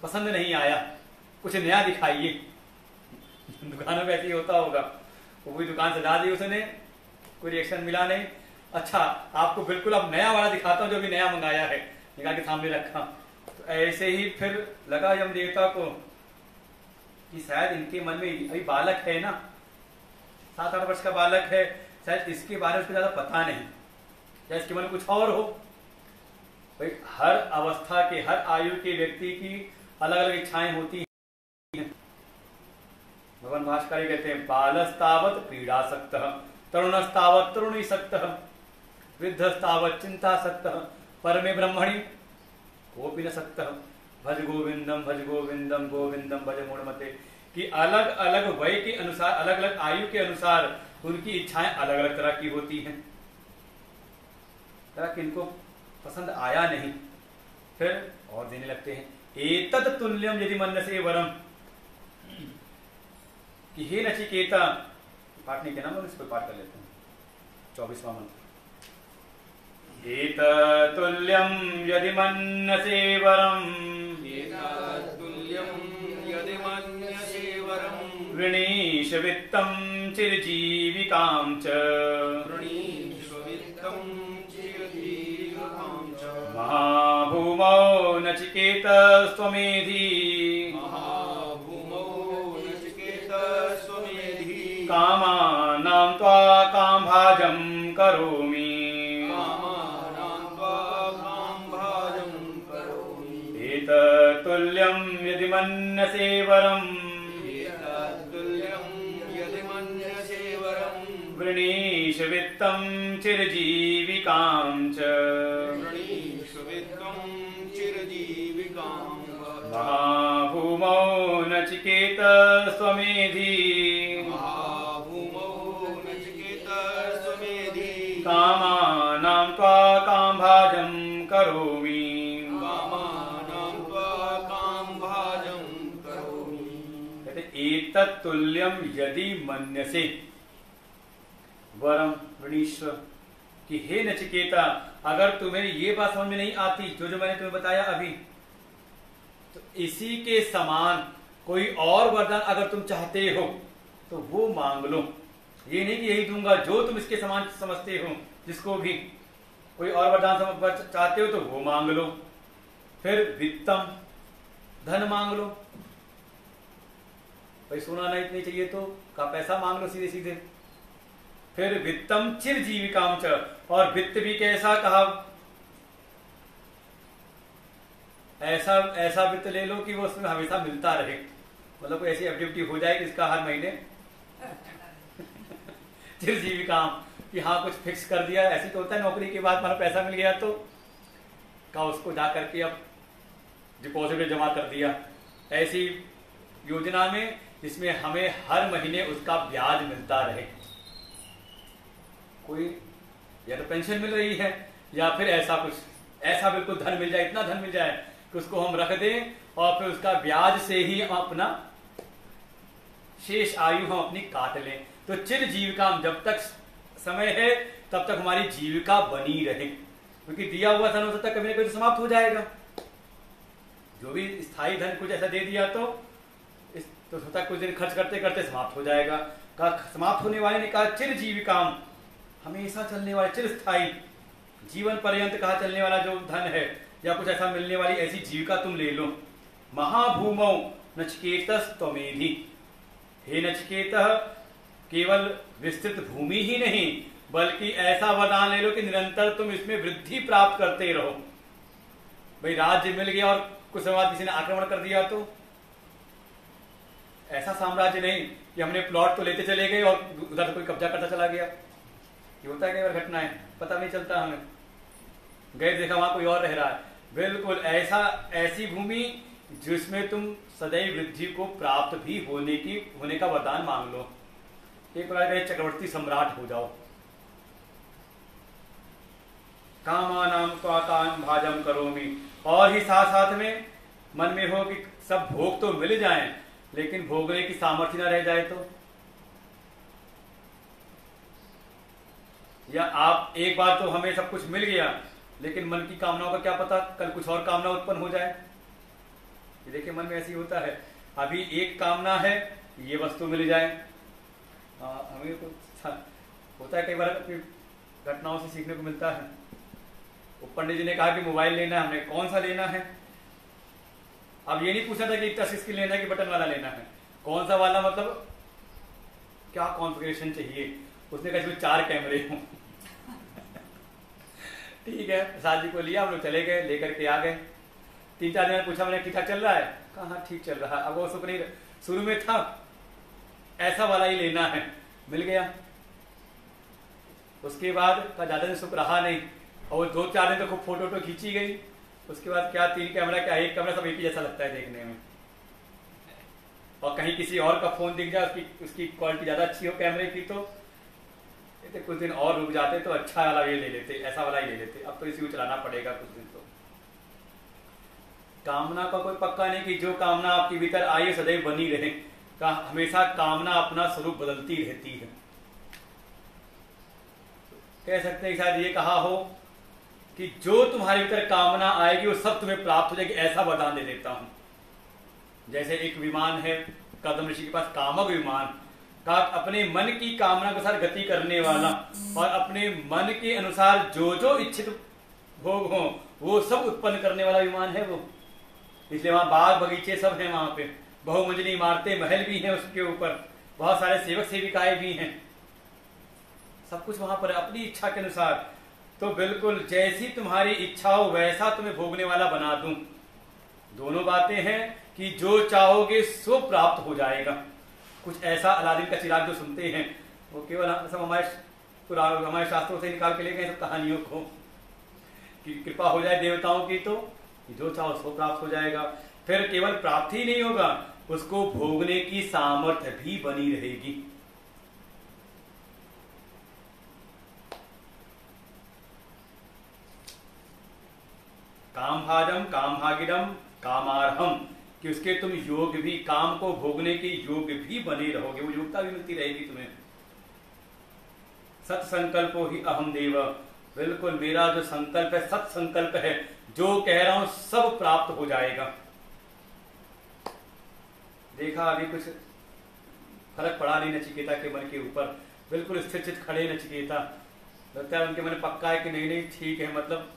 पसंद नहीं आया, कुछ नया दिखाइए। दुकानों में ऐसे ही होता होगा, वो भी दुकान सजा दी उसने, कोई रिएक्शन मिला नहीं, अच्छा आपको बिल्कुल अब नया वाला दिखाता हूँ जो भी नया मंगाया है, निकाल के सामने रखा। तो ऐसे ही फिर लगा यम देवता को कि शायद इनके मन में अभी बालक है ना, 7-8 वर्ष का बालक है, शायद इसके बारे में उसको ज्यादा पता नहीं, या इसके मन में कुछ और हो। भाई हर अवस्था के हर आयु के व्यक्ति की अलग अलग इच्छाएं होती हैं। भगवान भास्कर कहते हैं बालस्तावत पीड़ासक्तः तरुणस्तावत तरुणीसक्तः वृद्धस्तावत चिंतासक्तः परमे ब्रह्मणि कोपि न सक्तः भज गोविंदम गोविंदम भज मूढ़मते, कि अलग अलग वय के अनुसार अलग अलग आयु के अनुसार उनकी इच्छाएं अलग अलग तरह की होती हैं। तरह किनको पसंद आया नहीं, फिर और देने लगते हैं। एतत् तुल्यम यदि मन्यसे वरम, कि हे नचिकेता, पाठ नहीं कहना, इसको पाठ कर लेते हैं 24वां मंत्र। एतत् तुल्यम यदि मन्यसे वरम, वृणीश वित्तं चिरजीविकां च, महाभूमौ नचिकेतस्त्वमेधि, कामानां त्वा कामभाजं करोमि, एतत् तुल्यं यदि मन्यसे वरम्, वृणीश वित्तं चिरजीविकां च, महाभूमौ नचिकेत स्वमेधी कामानां त्वा कामभाजं करोमि कहते एतत् तुल्यं यदि मन्यसे वरम वृणीश्वर कि हे नचिकेता अगर तुम्हें ये बात समझ में नहीं आती जो मैंने तुम्हें बताया अभी तो इसी के समान कोई और वरदान अगर तुम चाहते हो तो वो मांग लो। ये नहीं कि यही दूंगा, जो तुम इसके समान समझते हो जिसको भी कोई और वरदान चाहते हो तो वो मांग लो। फिर वित्तम धन मांग लो, भाई सोना नहीं चाहिए तो का पैसा मांग लो सीधे सीधे। फिर वित्तम चिरजीविकाम च, और वित्त भी कैसा कहा, ऐसा वित्त ले लो कि वो उसमें हमेशा मिलता रहे, मतलब कोई ऐसी एक्टिविटी हो जाए कि इसका हर महीने चिरजीविकाम कि हाँ कुछ फिक्स कर दिया। ऐसी तो होता है नौकरी के बाद मतलब पैसा मिल गया तो का उसको जा करके अब डिपॉजिट में जमा कर दिया। ऐसी योजना में जिसमें हमें हर महीने उसका ब्याज मिलता रहे, कोई या तो पेंशन मिल रही है या फिर ऐसा कुछ, ऐसा बिल्कुल धन मिल जाए, इतना धन मिल जाए कि उसको हम रख दें और फिर उसका ब्याज से ही हम अपना शेष आयु हम अपनी काट लें। तो चिर जीविका, जब तक समय है तब तक हमारी जीविका बनी रहे, क्योंकि दिया हुआ धन हो सकता है कभी ना कभी तो समाप्त हो जाएगा। जो भी स्थायी धन कुछ ऐसा दे दिया तो होता कुछ दिन खर्च करते करते समाप्त हो जाएगा। कहा समाप्त होने वाले ने कहा चिर जीविकाम, हमेशा चलने वाले चिर स्थायी जीवन पर्यंत कहा चलने वाला जो धन है या कुछ ऐसा मिलने वाली ऐसी जीविका तुम ले लो। महाभूमौ नचिकेतस त्वमेधि, हे नचिकेत केवल विस्तृत भूमि ही नहीं बल्कि ऐसा वरदान ले लो कि निरंतर तुम इसमें वृद्धि प्राप्त करते रहो। भाई राज्य मिल गया और कुछ समय बाद किसी ने आक्रमण कर दिया तो ऐसा साम्राज्य नहीं कि हमने प्लॉट तो लेते चले गए और उधर कोई कब्जा करता चला गया। ये होता है कई बार घटना है, पता नहीं चलता, हमें गए देखा वहां कोई और रह रहा है। बिल्कुल ऐसी भूमि जिसमें तुम सदैव वृद्धि को प्राप्त भी होने का वरदान मांग लो। एक बार चक्रवर्ती सम्राट हो जाओ। कामानाम त्वा काम भाजम करोमि, और ही साथ साथ में मन में हो कि सब भोग तो मिल जाएं लेकिन भोगने की सामर्थ्य न रह जाए तो, या आप एक बार तो हमें सब कुछ मिल गया लेकिन मन की कामनाओं का क्या पता कल कुछ और कामना उत्पन्न हो जाए। ये देखिए मन में ऐसी होता है, अभी एक कामना है ये वस्तु मिल जाए। हमें तो होता है कई बार अपनी घटनाओं से सीखने को मिलता है। वो पंडित जी ने कहा कि मोबाइल लेना है, हमने कौन सा लेना है। अब ये नहीं पूछा था कि टच स्क्रीन लेना है कि बटन वाला लेना है, कौन सा वाला, मतलब क्या कॉन्फ़िगरेशन चाहिए। उसने कहा इसमें 4 कैमरे हों। ठीक है, प्रसाद जी को लिया, हम लोग चले गए, लेकर के आ गए। 3-4 दिन पूछा मैंने ठीक ठाक चल रहा है, कहा हाँ ठीक चल रहा है। अब वो सुपनी शुरू में था ऐसा वाला ही लेना है, मिल गया। उसके बाद का ज्यादा दिन सुख रहा नहीं और 2-4 दिन तो खूब फोटो खींची गई। उसके बाद क्या 3 कैमरा क्या 1 कैमरा, सब एक ही जैसा लगता है देखने में। और कहीं किसी और का फोन दिख जाए उसकी क्वालिटी ज्यादा अच्छी हो कैमरे की तो कुछ दिन और रुक जाते तो अच्छा वाला ये ले लेते, ऐसा वाला ही ले लेते। अब तो इसी को चलाना पड़ेगा कुछ दिन। तो कामना का कोई पक्का नहीं कि जो कामना आपके भीतर आई सदैव बनी रहे, का हमेशा कामना अपना स्वरूप बदलती रहती है। कह सकते हैं शायद ये कहा हो कि जो तुम्हारे भीतर कामना आएगी वो सब तुम्हें प्राप्त हो जाएगी, ऐसा वरदान दे देता हूं। जैसे एक विमान है कदम ऋषि के पास, कामक विमान का, अपने मन की कामना के अनुसार गति करने वाला और अपने मन के अनुसार जो जो इच्छित भोग हो वो सब उत्पन्न करने वाला विमान है वो। इसलिए वहां बाग बगीचे सब हैं, वहां पे बहुमंजिली इमारतें महल भी हैं, उसके ऊपर बहुत सारे सेवक सेविकाएं भी हैं, सब कुछ वहां पर अपनी इच्छा के अनुसार। तो बिल्कुल जैसी तुम्हारी इच्छा हो वैसा तुम्हें भोगने वाला बना दूं। दोनों बातें हैं कि जो चाहोगे सो प्राप्त हो जाएगा। कुछ ऐसा अलादीन का चिराग जो सुनते हैं वो केवल सब हमारे शास्त्रों से निकाल के ले गए सब कहानियों को, कि कृपा हो जाए देवताओं की तो जो चाहो सो प्राप्त हो जाएगा। फिर केवल प्राप्ति ही नहीं होगा, उसको भोगने की सामर्थ्य भी बनी रहेगी। काम भाजम काम भागिडम कामारहम, कि उसके तुम योग भी, काम को भोगने के योग भी बने रहोगे, वो योग्यता भी मिलती रहेगी तुम्हें। सत्संकल्पो ही अहम देव, बिल्कुल मेरा जो संकल्प है सत संकल्प है, जो कह रहा हूं सब प्राप्त हो जाएगा। देखा अभी कुछ फर्क पड़ा नहीं नचिकेता के मन के ऊपर, बिल्कुल स्थिर चित खड़े नचिकेता। लगता है उनके मन पक्का है कि नहीं नहीं ठीक है, मतलब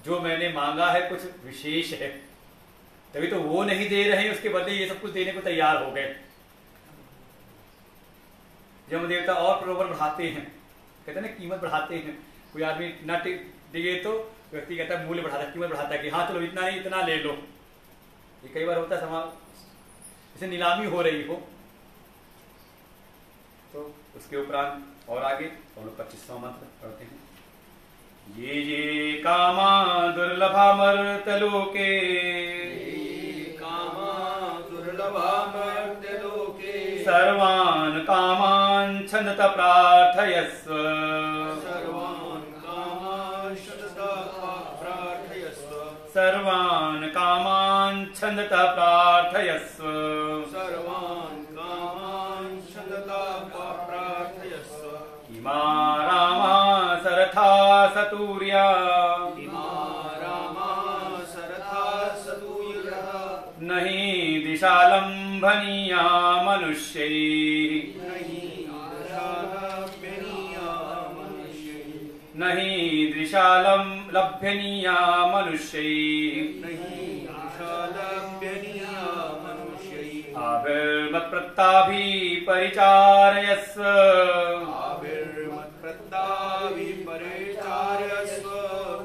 जो मैंने मांगा है कुछ विशेष है, तभी तो वो नहीं दे रहे हैं, उसके बदले ये सब कुछ देने को तैयार हो गए। यम देवता और प्रलोभन बढ़ाते हैं, कहते हैं ना कीमत बढ़ाते हैं। कोई आदमी न दिए तो व्यक्ति कहता है मूल्य बढ़ाता है, कीमत बढ़ाता है कि हाँ चलो इतना नहीं इतना ले लो। ये कई बार होता है समाज, जैसे नीलामी हो रही हो। तो उसके उपरांत और आगे हम लोग 25वां मंत्र पढ़ते हैं। ये कामा दुर्लभा मर्त्यलोके, कामा दुर्लभा मर्त्यलोके, सर्वान् कामान् छन्दत प्रार्थयस्व, सर्वान् कामान् छन्दत प्रार्थयस्व, सर्वान् कामान् छन्दत प्रार्थयस्व, सर्वान् कामान् छन्दत प्रार्थयस्व। इमा रामा सरथा सतूर्या, इमा रामा सरथा सतूर्या, नहि दिशालम्भनीया मनुष्यैः, नहि दिशालम्भनीया मनुष्यैः, नहि दिशालम्भनीया मनुष्यैः, नहि दिशालम्भनीया मनुष्यैः। आविर्मत्प्रत्ताभिः परिचारयस्व, परिचार्यस्व,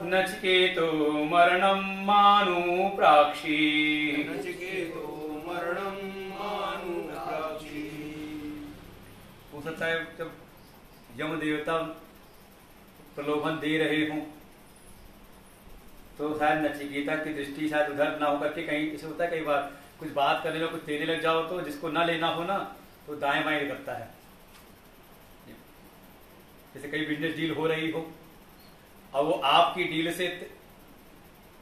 नचिकेतो मरणं मानुप्राक्षी, नचिकेतो मरणं मानुप्राक्षी। हो सकता है जब यम देवता प्रलोभन दे रहे हों तो शायद नचिकेता की दृष्टि शायद उधर ना होकर के, कहीं ऐसे होता है कई बार कुछ बात करने लो कुछ देने लग जाओ तो जिसको ना लेना हो ना तो दाएं बाएं करता है। जैसे कई बिजनेस डील हो रही हो और वो आपकी डील से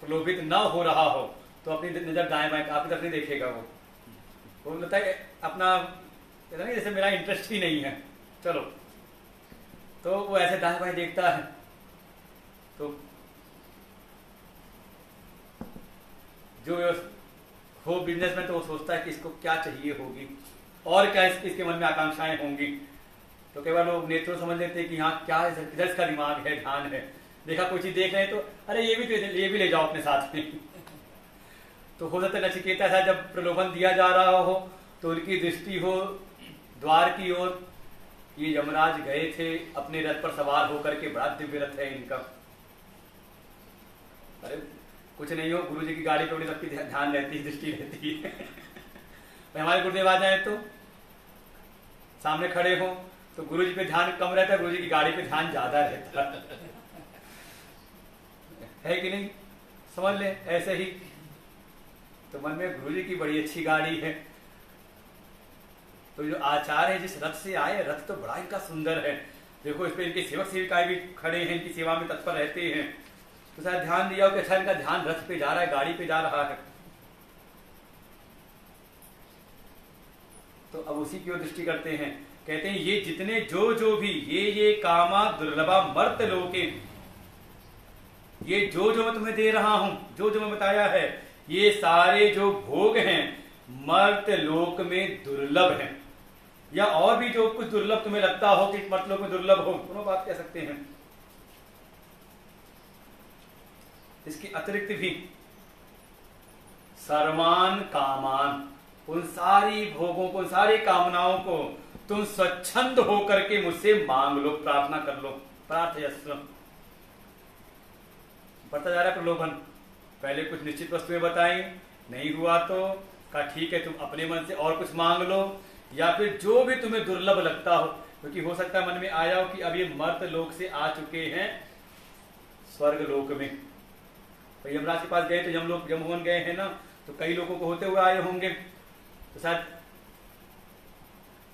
प्रलोभित ना हो रहा हो तो अपनी नजर दाएं बाएं आपकी तरफ नहीं देखेगा। वो लगता है अपना जैसे मेरा इंटरेस्ट ही नहीं है चलो, तो वो ऐसे दाएं बाएं देखता है। तो जो हो बिजनेस में तो वो सोचता है कि इसको क्या चाहिए होगी और क्या इसके मन में आकांक्षाएं होंगी। तो कई बार लोग नेत्रों समझ लेते हैं कि हाँ क्या इधर इसका दिमाग है ध्यान है, देखा कोई चीज देख रहे हैं तो अरे ये भी ले जाओ अपने साथ में। तो हो सकता है नचिकेता ऐसा जब प्रलोभन दिया जा रहा हो तो उनकी दृष्टि हो द्वार की ओर, ये यमराज गए थे अपने रथ पर सवार होकर के, बड़ा दिव्य रथ है इनका। अरे कुछ नहीं हो, गुरु जी की गाड़ी पे सबकी ध्यान रहती है, दृष्टि रहती है। हमारे गुरुदेव आ जाए तो सामने खड़े हो तो गुरु जी पे ध्यान कम रहता है, गुरु जी की गाड़ी पे ध्यान ज्यादा रहता है कि नहीं, समझ ले ऐसे ही। तो मन में गुरु जी की बड़ी अच्छी गाड़ी है, तो जो आचार्य है जिस रथ से आए, रथ तो बड़ा इनका सुंदर है, देखो इस पे इनके सेवक सेविकाएं भी खड़े हैं, इनकी सेवा में तत्पर रहते हैं। तो शायद ध्यान दिया हो कि अच्छा इनका ध्यान रथ पे जा रहा है, गाड़ी पे जा रहा है। तो अब उसी की ओर दृष्टि करते हैं, कहते हैं ये जितने जो भी ये कामा दुर्लभा मर्त लोके, ये जो मैं तुम्हें दे रहा हूं, जो मैं बताया है, ये सारे जो भोग हैं मर्त लोक में दुर्लभ हैं। या और भी जो कुछ दुर्लभ तुम्हें लगता हो कि मर्त लोक में दुर्लभ हो, दोनों बात कह सकते हैं। इसके अतिरिक्त भी सर्वान कामान, उन सारी भोगों को, उन सारी कामनाओं को तुम स्वच्छंद होकर के मुझसे मांग लो, प्रार्थना कर लो। प्रार्थयस्व बढ़ता जा रहा है प्रलोभन। पहले कुछ निश्चित वस्तुएं बताई, नहीं हुआ तो कहा ठीक है तुम अपने मन से और कुछ मांग लो, या फिर जो भी तुम्हें दुर्लभ लगता हो, क्योंकि हो सकता है मन में आया हो कि अब ये मर्त लोक से आ चुके हैं स्वर्ग लोक में। तो यमराज के पास गए तो यमलोक यमभवन गए हैं ना, तो कई लोगों को होते हुए आए होंगे, तो शायद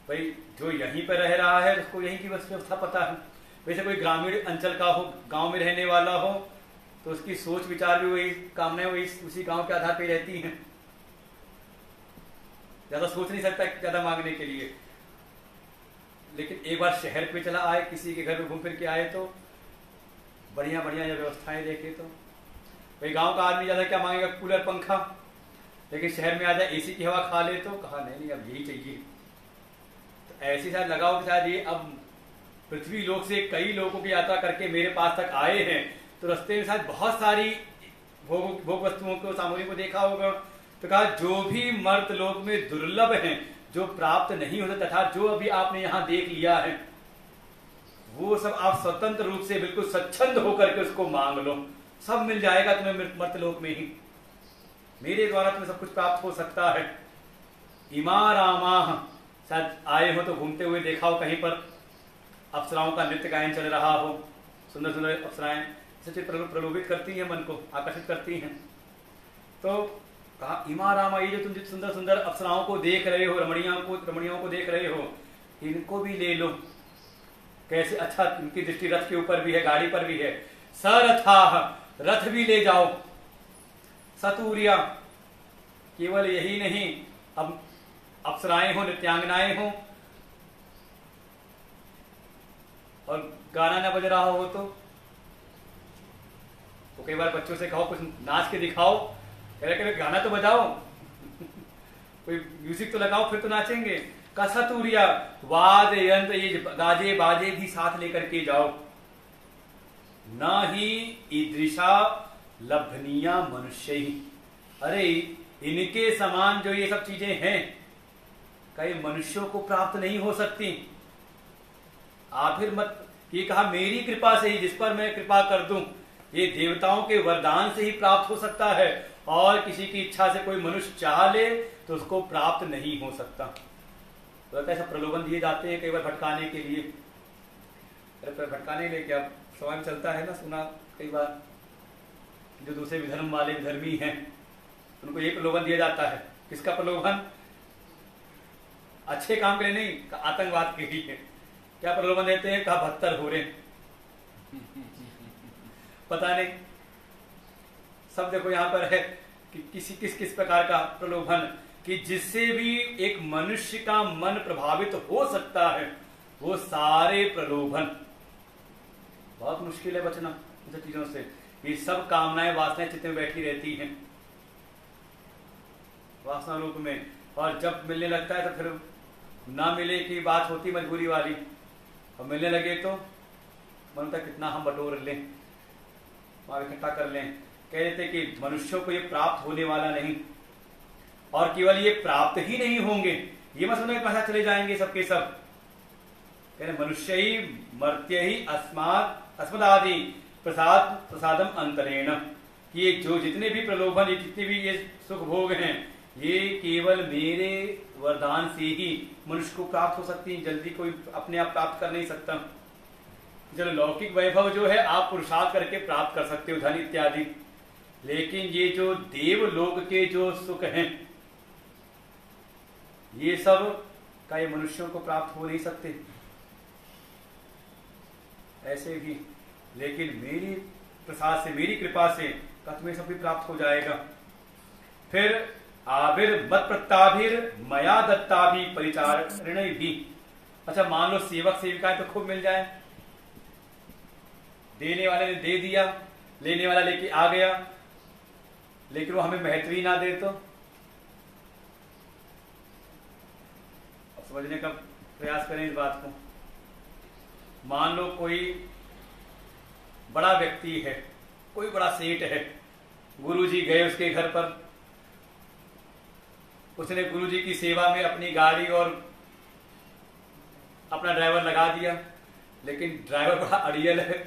भाई जो यहीं पर रह रहा है उसको यहीं की व्यवस्था पता है। वैसे कोई ग्रामीण अंचल का हो, गांव में रहने वाला हो, तो उसकी सोच विचार भी वही, कामनाएं वही उसी गांव के आधार पर रहती हैं। ज्यादा सोच नहीं सकता ज्यादा मांगने के लिए। लेकिन एक बार शहर पे चला आए, किसी के घर में घूम फिर के आए, तो बढ़िया बढ़िया व्यवस्थाएं देखे, तो भाई गांव का आदमी ज्यादा क्या मांगेगा, कूलर पंखा, लेकिन शहर में आ जाए एसी की हवा खा ले तो कहा नहीं अब यही चाहिए। तो ऐसी शायद लगाओ कि शायद ये अब पृथ्वी लोक से कई लोगों की यात्रा करके मेरे पास तक आए हैं, तो रास्ते में शायद बहुत सारी भोग वस्तुओं को, सामग्री को देखा होगा। तो कहा जो भी मर्त लोक में दुर्लभ हैं, जो प्राप्त नहीं होते, तथा जो अभी आपने यहां देख लिया है, वो सब आप स्वतंत्र रूप से बिल्कुल स्वच्छंद होकर के उसको मांग लो, सब मिल जाएगा तुम्हें मर्त लोक में ही। मेरे द्वारा तुम्हें सब कुछ प्राप्त हो सकता है। इमा रामा, शायद आए हो तो घूमते हुए देखा हो कहीं पर अप्सराओं का नृत्य गायन चल रहा हो, सुंदर सुंदर अप्सराएं सच्चे प्रलोभित करती हैं, मन को आकर्षित करती हैं। तो कहा इमा रामा, ये जो तुम सुंदर सुंदर अप्सराओं को देख रहे हो, रमणियों को देख रहे हो, इनको भी ले लो। कैसे अच्छा, इनकी दृष्टि रथ के ऊपर भी है, गाड़ी पर भी है। सरथा, रथ भी ले जाओ। सतूरिया, केवल यही नहीं, अब अप्सराएं हो, नृत्यांगनाएं हो, और गाना ना बज रहा हो तो कई बार बच्चों से कहो कुछ नाच के दिखाओ, कह रहे गाना तो बजाओ कोई म्यूजिक तो लगाओ फिर तो नाचेंगे। कसतूरिया, वाद यंत्र, ये गाजे बाजे भी साथ लेकर के जाओ। न ही ईदृशा लभनीया मनुष्य ही, अरे इनके समान जो ये सब चीजें हैं कई मनुष्यों को प्राप्त नहीं हो सकती। आखिर मत ये कहा मेरी कृपा से ही, जिस पर मैं कृपा कर दूं, ये देवताओं के वरदान से ही प्राप्त हो सकता है, और किसी की इच्छा से कोई मनुष्य चाह ले तो उसको प्राप्त नहीं हो सकता। तो ऐसा प्रलोभन दिए जाते हैं कई बार भटकाने के लिए। अरे भटकाने के लिए क्या समय चलता है ना, सुना कई बार जो दूसरे विधर्म वाले धर्मी हैं उनको ये प्रलोभन दिया जाता है। किसका प्रलोभन? अच्छे काम के लिए नहीं, आतंकवाद के लिए। क्या प्रलोभन देते हैं? कहा 72 हो रहे पता नहीं सब देखो यहां पर है कि किस प्रकार का प्रलोभन, कि जिससे भी एक मनुष्य का मन प्रभावित हो सकता है, वो सारे प्रलोभन। बहुत मुश्किल है बचना इन सब चीजों से। ये सब कामनाएं वासनाएं चित्त में बैठी रहती हैं वासना रूप में, और जब मिलने लगता है तो फिर ना मिले की बात होती मजबूरी वाली, और मिलने लगे तो मन होता कितना हम बटोर लें, वहां इकट्ठा कर लें। कह देते कि मनुष्यों को ये प्राप्त होने वाला नहीं, और केवल ये प्राप्त ही नहीं होंगे, ये मत सुनने पता चले जाएंगे सबके सब। कह रहे मनुष्य ही मर्त्य ही अस्मदादि प्रसादम अंतरेण, कि ये जो जितने भी प्रलोभन, जितने भी ये सुख भोग हैं, ये केवल मेरे वरदान से ही मनुष्य को प्राप्त हो सकती है, जल्दी कोई अपने आप प्राप्त कर नहीं सकता। चलो लौकिक वैभव जो है आप पुरुषार्थ करके प्राप्त कर सकते हो, धन इत्यादि, लेकिन ये जो देवलोक के जो सुख हैं, ये सब का ये मनुष्यों को प्राप्त हो नहीं सकते ऐसे भी। लेकिन मेरी प्रसाद से, मेरी कृपा से तुम्हें सब भी प्राप्त हो जाएगा। फिर आविर मत प्रत्याभिर मया दत्ता भी परिचारण भी। अच्छा मान लो सेवक सेविकाएं तो खूब मिल जाए, देने वाले ने दे दिया, लेने वाला लेके आ गया, लेकिन वो हमें महत्व ही ना दे तो अब समझने का प्रयास करें इस बात को। मान लो कोई बड़ा व्यक्ति है, कोई बड़ा सेठ है, गुरुजी गए उसके घर पर, उसने गुरुजी की सेवा में अपनी गाड़ी और अपना ड्राइवर लगा दिया, लेकिन ड्राइवर बड़ा अड़ियल है,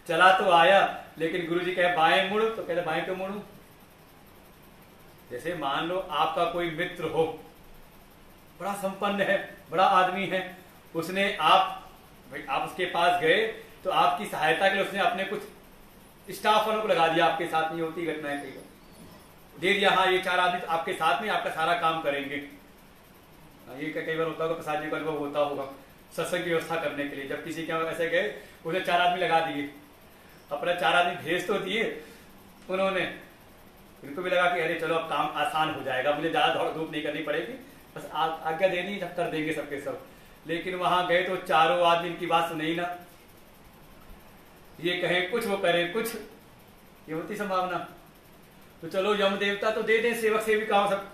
चला तो आया, लेकिन गुरुजी कहे बाएं मुड़ तो कहते बाएं क्यों मुड़ू। जैसे मान लो आपका कोई मित्र हो, बड़ा संपन्न है, बड़ा आदमी है, उसने आप उसके पास गए तो आपकी सहायता के लिए उसने अपने कुछ स्टाफ वालों को लगा दिया, आपके साथ नहीं होती घटनाएं कई बार। दे दिया, हाँ ये 4 आदमी आपके साथ में आपका सारा काम करेंगे। ये कई बार होता होगा, प्रसाद जी का अनुभव होता होगा सत्संग की व्यवस्था करने के लिए, जब किसी के ऐसे गए उन्हें 4 आदमी लगा दिए, अपना 4 आदमी भेज तो दिए उन्होंने, इनको भी लगा कि अरे चलो अब काम आसान हो जाएगा, मुझे ज्यादा दौड़ धूप नहीं करनी पड़ेगी, बस आज्ञा देनी सब कर देंगे सबके सब। लेकिन वहां गए तो 4 आदमी इनकी बात सुने ही ना, ये कहें कुछ वो करें कुछ, ये होती संभावना। तो चलो यम देवता तो दे दें, सेवक सेविकाओं सब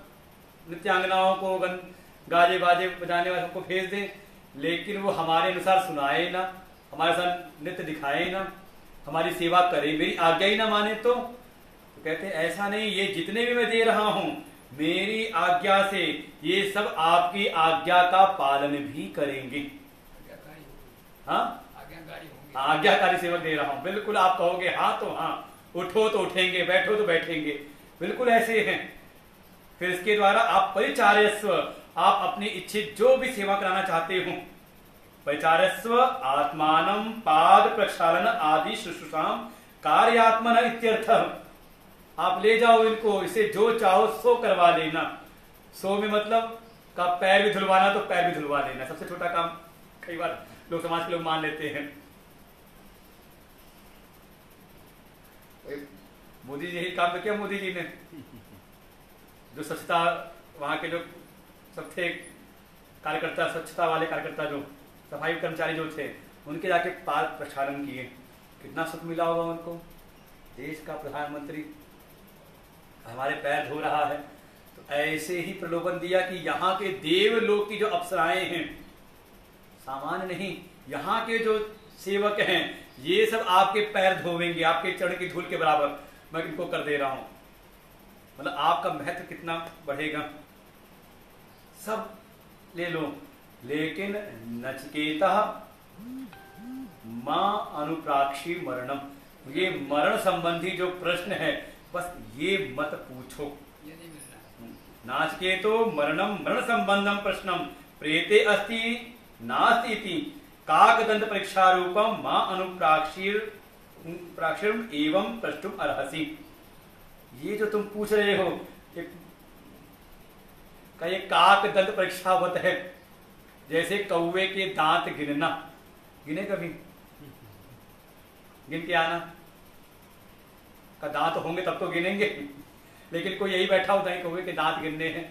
नित्यांगनाओं को गाजे बाजे बजाने वाले सबको भेज दें, लेकिन वो हमारे अनुसार सुनाए ना, हमारे साथ नृत्य दिखाए ना, हमारी सेवा करे, मेरी आज्ञा ही ना माने तो कहते ऐसा नहीं, ये जितने भी मैं दे रहा हूं मेरी आज्ञा से ये सब आपकी आज्ञा का पालन भी करेंगे। हाँ आज्ञाकारी सेवक दे रहा हूं, बिल्कुल आप कहोगे हाँ तो हाँ, उठो तो उठेंगे, बैठो तो बैठेंगे, बिल्कुल ऐसे हैं। फिर इसके द्वारा आप परिचार्यस्व, आप अपनी इच्छित जो भी सेवा कराना चाहते हो, परिचार्यस्व आत्मानं पाद प्रक्षालन आदि शुश्रूषाम कार्यात्मन इत्यर्थ, आप ले जाओ इनको, इसे जो चाहो सो करवा लेना। सो में मतलब का पैर भी धुलवाना तो पैर भी धुलवा लेना, सबसे छोटा काम कई बार लोग समाज के लोग मान लेते हैं। मोदी जी यही काम तो किया, मोदी जी ने जो स्वच्छता, वहां के जो सब थे कार्यकर्ता, स्वच्छता वाले कार्यकर्ता, जो सफाई कर्मचारी जो थे, उनके जाके पाद प्रक्षालन किए, कितना सुख मिला होगा उनको। देश का प्रधानमंत्री हमारे पैर धो रहा है, तो ऐसे ही प्रलोभन दिया कि यहाँ के देवलोक की जो अप्सराएं हैं, सामान्य नहीं, यहाँ के जो सेवक हैं ये सब आपके पैर धोवेंगे, आपके चरण की धूल के बराबर मैं इनको कर दे रहा हूं। मतलब आपका महत्व कितना बढ़ेगा, सब ले लो। लेकिन नचिकेता मां अनुप्राक्षी मरणम, ये मरण संबंधी जो प्रश्न है बस ये मत पूछो। नाचिकेतो मरणम मरण संबंधम प्रश्नम प्रेते अस्ति नास्ति इति काकदंत परीक्षा रूपम मां अनुप्राक्षीर एवं प्रष्टुम अर्हसि। ये जो तुम पूछ रहे हो ये काक दंत परीक्षावत है, जैसे कौवे के दांत गिनना, गिने कभी, गिन के आना का दांत होंगे तब तो गिनेंगे, लेकिन कोई यही बैठा होता है कौवे के दांत गिनने हैं,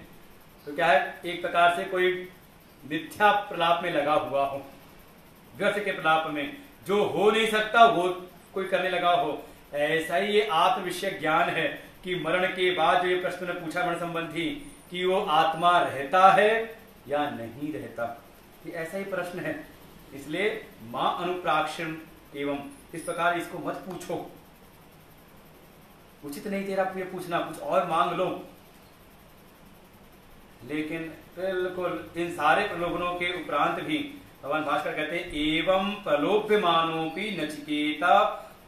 तो क्या है एक प्रकार से कोई मिथ्या प्रलाप में लगा हुआ हो, व्यर्थ के प्रलाप में, जो हो नहीं सकता वो कोई करने लगा हो। ऐसा ही ये आत्म विषय ज्ञान है कि मरण के बाद जो ये प्रश्न ने पूछा मरण संबंधी कि वो आत्मा रहता है या नहीं रहता, ये ऐसा ही प्रश्न है। इसलिए मां अनुप्राक्षण एवं, इस प्रकार इसको मत पूछो, उचित नहीं तेरा ये पूछना, कुछ और मांग लो। लेकिन बिल्कुल इन सारे प्रलोभनों के उपरांत भी भगवान भास्कर कहते हैं एवं प्रलोभ्यमानोपि नचिकेता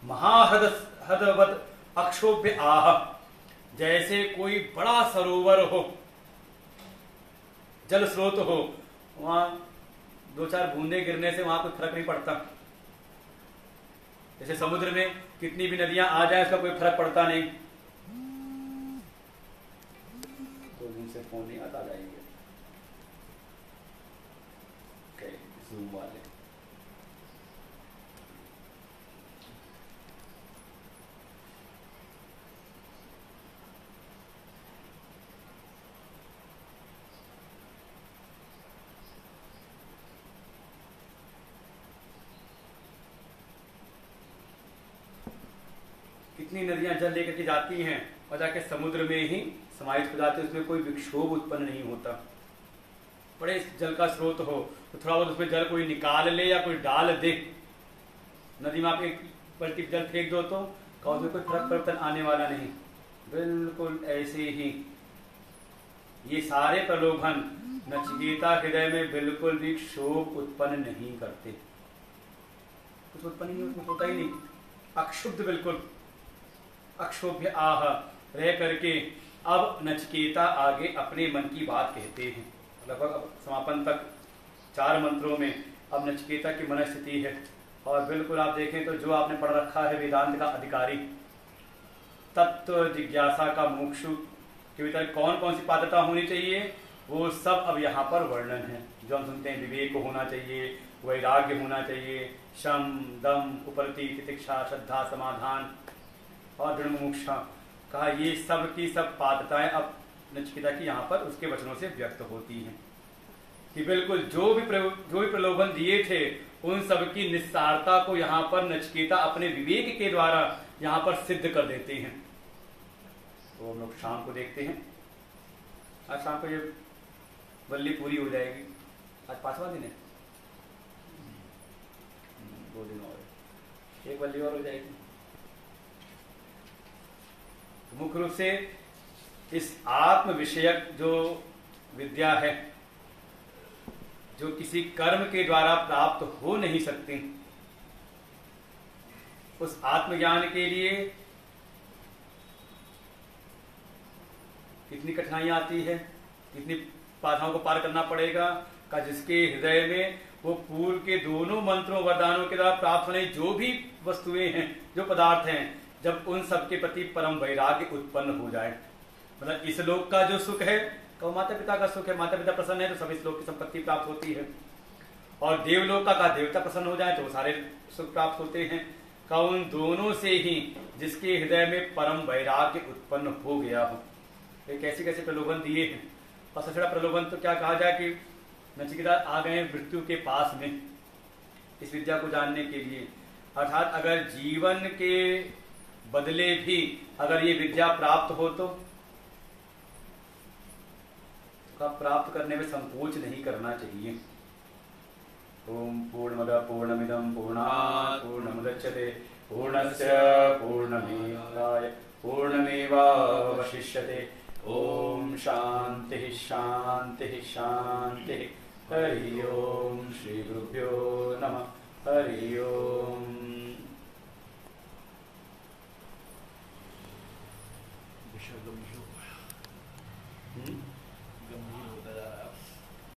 महाहृदवत् अक्षोभ्य आह, जैसे कोई बड़ा सरोवर हो, जल स्रोत हो, वहां 2-4 बूंदे गिरने से वहां कोई फर्क नहीं पड़ता। जैसे समुद्र में कितनी भी नदियां आ जाए उसका कोई फर्क पड़ता नहीं। 2 दिन से फोन नहीं आता, जाएंगे जूम वाले। कितनी नदियां जल लेकर के जाती हैं और जाके समुद्र में ही समाहित हो जाते हैं, उसमें कोई विक्षोभ उत्पन्न नहीं होता। बड़े जल का स्रोत हो तो थोड़ा बहुत उसमें जल कोई निकाल ले या कोई डाल दे, नदी में आप एक बाल्टी जल फेंक दो तो उसमें कोई फर्क परिवर्तन आने वाला नहीं। बिल्कुल ऐसे ही ये सारे प्रलोभन नचिकेता हृदय में बिल्कुल भी क्षोभ उत्पन्न नहीं करते, कुछ उत्पन्न नहीं, कुछ होता ही नहीं, अक्षुब्ध, बिल्कुल अक्षोभ्य आह रह करके। अब नचिकेता आगे अपने मन की बात कहते हैं, लगभग समापन तक 4 मंत्रों में अब नचिकेता की मन स्थिति है। और बिल्कुल आप देखें तो जो आपने पढ़ रखा है वेदांत का अधिकारी, तत्व जिज्ञासा का मुमुक्षु उसके भीतर कौन कौन सी पात्रता होनी चाहिए वो सब अब यहाँ पर वर्णन है। जो हम सुनते हैं विवेक होना चाहिए, वैराग्य होना चाहिए, शम दम उपरति तितिक्षा श्रद्धा समाधान और दृढ़ मुमुक्षा, कहा ये सब की सब पात्रताएं अब नचिकेता की यहाँ पर उसके वचनों से व्यक्त होती हैं कि बिल्कुल जो भी प्रलोभन दिए थे उन सब की निस्सारता को यहाँ पर नचिकेता अपने विवेक के द्वारा यहाँ पर सिद्ध कर देते हैं। तो हम लोग शाम को देखते हैं। आज शाम को ये वल्ली पूरी हो जाएगी। आज 5वां दिन है, 2 दिन और, एक वल्ली और हो जाएगी। तो मुख्य रूप से इस आत्म विषयक जो विद्या है, जो किसी कर्म के द्वारा प्राप्त हो नहीं सकती, उस आत्मज्ञान के लिए कितनी कठिनाइयां आती है, कितनी बाधाओं को पार करना पड़ेगा। का जिसके हृदय में वो पूर्व के दोनों मंत्रों वरदानों के द्वारा प्राप्त होने जो भी वस्तुएं हैं, जो पदार्थ हैं, जब उन सब के प्रति परम वैराग्य उत्पन्न हो जाए, मतलब इस लोक का जो सुख है तो माता पिता का सुख है, माता पिता प्रसन्न है तो सब इस लोक की संपत्ति प्राप्त होती है, और देवलोक का देवता प्रसन्न हो जाए तो सारे सुख प्राप्त होते हैं। का उन दोनों से ही जिसके हृदय में परम वैराग्य उत्पन्न हो गया हो। कैसे कैसे प्रलोभन दिए हैं, और सबसे बड़ा प्रलोभन तो क्या कहा जाए कि नचिकेता आ गए मृत्यु के पास में इस विद्या को जानने के लिए। अर्थात अगर जीवन के बदले भी अगर ये विद्या प्राप्त हो तो प्राप्त करने में संकोच नहीं करना चाहिए। ओम पूर्णमद पूर्णमिदं पूर्णात् पूर्णमुदच्यते पूर्णस्य पूर्णमेवाय पूर्णमेवावशिष्यते। ओम शांति शांति शांति। हरि ओम श्री गुरुभ्यो नमः। हरि ओम। गंभीर हो